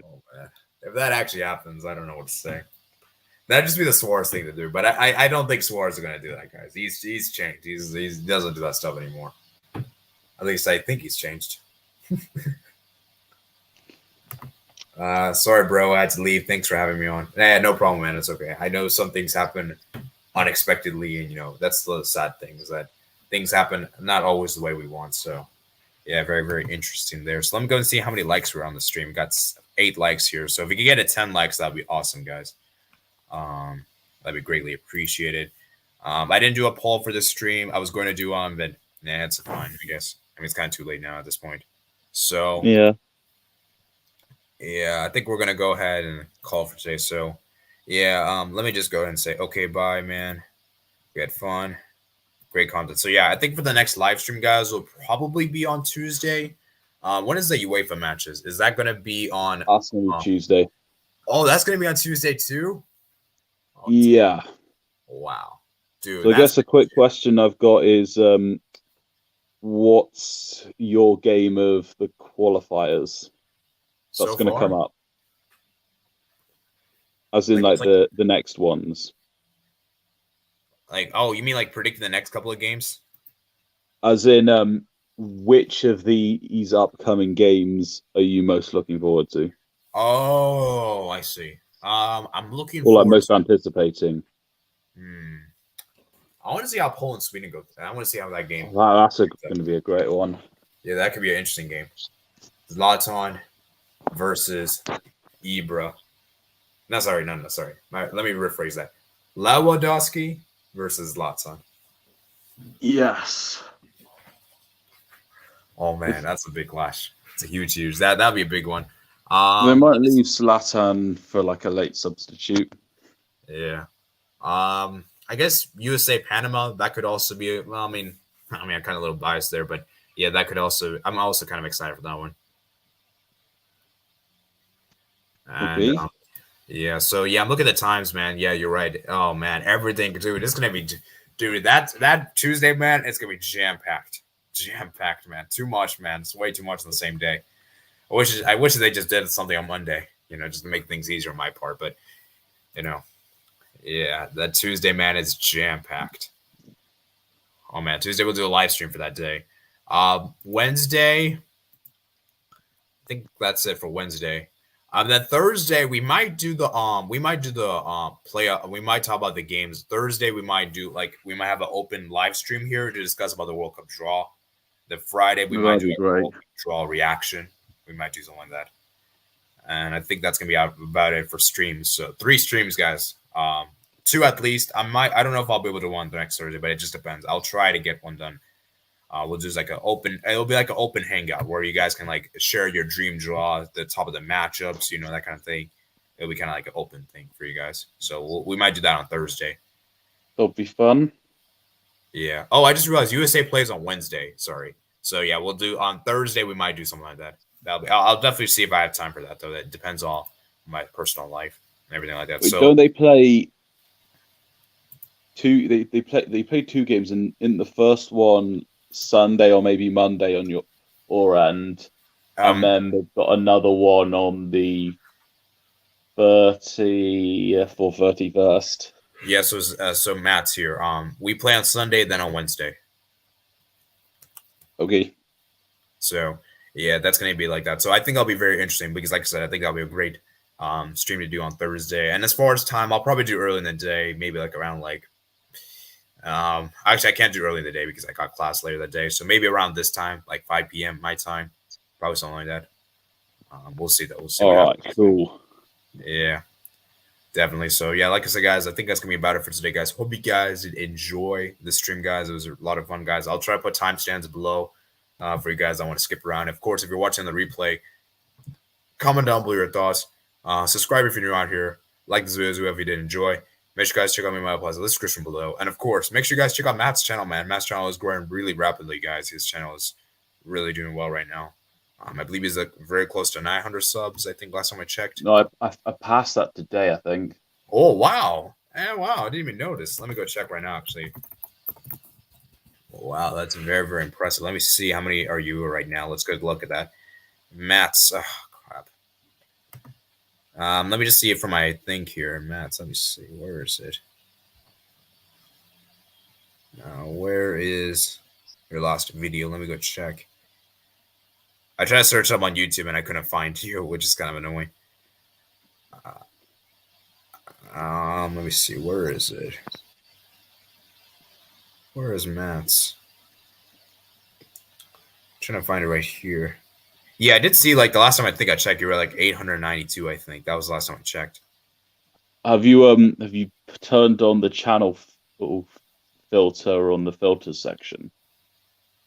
Oh man, if that actually happens, I don't know what to say. That'd just be the Suarez thing to do, but I don't think Suarez is going to do that, guys. He's changed. He doesn't do that stuff anymore. At least I think he's changed. Sorry, bro. I had to leave. Thanks for having me on. Yeah, no problem, man. It's okay. I know some things happen unexpectedly, and that's the sad thing is that things happen not always the way we want. So, yeah, very, very interesting there. So let me go and see how many likes we're on the stream. We got 8 likes here. So if we could get to 10 likes, that'd be awesome, guys. That'd be greatly appreciated. I didn't do a poll for this stream. I was going to do but nah, it's fine, I guess. I mean, it's kind of too late now at this point. So yeah, I think we're gonna go ahead and call for today. So yeah, let me just go ahead and say okay, bye, man. We had fun, great content. So yeah, I think for the next live stream, guys, will probably be on Tuesday. When is the UEFA matches? Is that gonna be on? That's gonna be Tuesday. Oh, that's gonna be on Tuesday too. Oh, yeah. Wow, dude. So I guess a quick question I've got is, what's your game of the qualifiers that's going to come up? As in, like the next ones. Like, oh, you mean like predicting the next couple of games? As in, which of these upcoming games are you most looking forward to? Oh, I see. I'm looking forward. Or like most anticipating. I want to see how Poland and Sweden go. I want to see how that game. That's going to be a great one. Yeah, that could be an interesting game. Zlatan versus Ibra. No, sorry. Let me rephrase that. Lewandowski versus Zlatan. Yes. Oh man, that's a big clash. It's a huge. That'd be a big one. They might leave Zlatan for like a late substitute. Yeah. I guess USA Panama, that could also be. Well, I mean, I'm kind of a little biased there, but yeah, that could also. I'm also kind of excited for that one. And, yeah. So yeah, I'm looking at the times, man. Yeah, you're right. Oh man, everything, dude. It's gonna be, dude. That Tuesday, man. It's gonna be jam packed, man. Too much, man. It's way too much on the same day. I wish they just did something on Monday. Just to make things easier on my part, but yeah, that Tuesday, man, is jam packed. Oh man, Tuesday we'll do a live stream for that day. Wednesday, I think that's it for Wednesday. Then Thursday we might do the playoff. We might talk about the games. Thursday we might have an open live stream here to discuss about the World Cup draw. The Friday we might do a World Cup draw reaction. We might do something like that. And I think that's gonna be about it for streams. So 3 streams, guys. 2 at least. I don't know if I'll be able to do one the next Thursday, but it just depends. I'll try to get one done. We'll do like it'll be like an open hangout where you guys can like share your dream draw at the top of the matchups, that kind of thing. It'll be kind of like an open thing for you guys. So we might do that on Thursday. It'll be fun. Yeah. Oh, I just realized USA plays on Wednesday. Sorry. So yeah, we'll do on Thursday. We might do something like that. I'll definitely see if I have time for that, though. That depends on my personal life and everything like that. Wait, so don't they play two? They play 2 games, and in the first one Sunday or maybe Monday on your end, and then they've got another one on the 30th or 31st. Yeah. So Matt's here. We play on Sunday, then on Wednesday. Okay. So. Yeah, that's going to be like that. So I think I'll be very interesting because, like I said, I think that'll be a great stream to do on Thursday. And as far as time, I'll probably do early in the day, maybe like around actually, I can't do early in the day because I got class later that day. So maybe around this time, like 5 p.m. my time, probably something like that. We'll see though. We'll see. All right, cool. Yeah, definitely. So yeah, like I said, guys, I think that's going to be about it for today, guys. Hope you guys enjoy the stream, guys. It was a lot of fun, guys. I'll try to put timestamps below. For you guys, I want to skip around. Of course, if you're watching the replay, comment down below your thoughts. Subscribe if you're new out here. Like this video if you did enjoy. Make sure you guys check out my plaza description below. And of course, make sure you guys check out Matt's channel, man. Matt's channel is growing really rapidly, guys. His channel is really doing well right now. I believe he's very close to 900 subs, I think, last time I checked. No, I passed that today, I think. Oh, wow. Wow, I didn't even notice. Let me go check right now, actually. Wow, that's very, very impressive. Let me see how many are you right now. Let's go look at that. Matt's, crap. Let me just see it from my thing here. Matt's, let me see. Where is it? Where is your last video? Let me go check. I tried to search up on YouTube and I couldn't find you, which is kind of annoying. Let me see. Where is it? Where is Matt's? I'm trying to find it right here. Yeah, I did see like the last time I think I checked, you were like 892. I think that was the last time I checked. Have you turned on the channel filter on the filters section?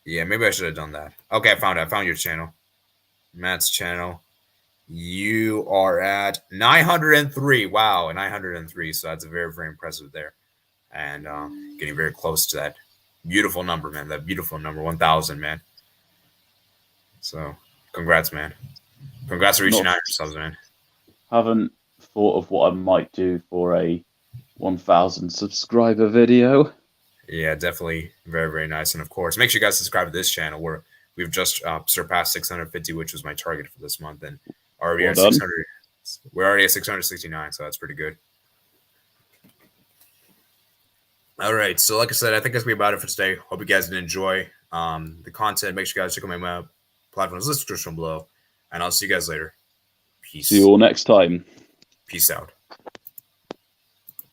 Yeah, maybe I should have done that. Okay, I found it. I found your channel, Matt's channel. You are at 903. Wow, 903. So that's very, very impressive there. And getting very close to that beautiful number, man. That beautiful number, 1,000, man. So, congrats, man. Congrats for reaching 900 subs, man. Haven't thought of what I might do for a 1,000 subscriber video. Yeah, definitely very, very nice. And of course, make sure you guys subscribe to this channel where we've just surpassed 650, which was my target for this month. And already at 600. We're already at 669, so that's pretty good. All right, so like I said, I think that's gonna be about it for today. Hope you guys did enjoy the content. Make sure you guys check out my platforms, description below, and I'll see you guys later. Peace. See you all next time. Peace out.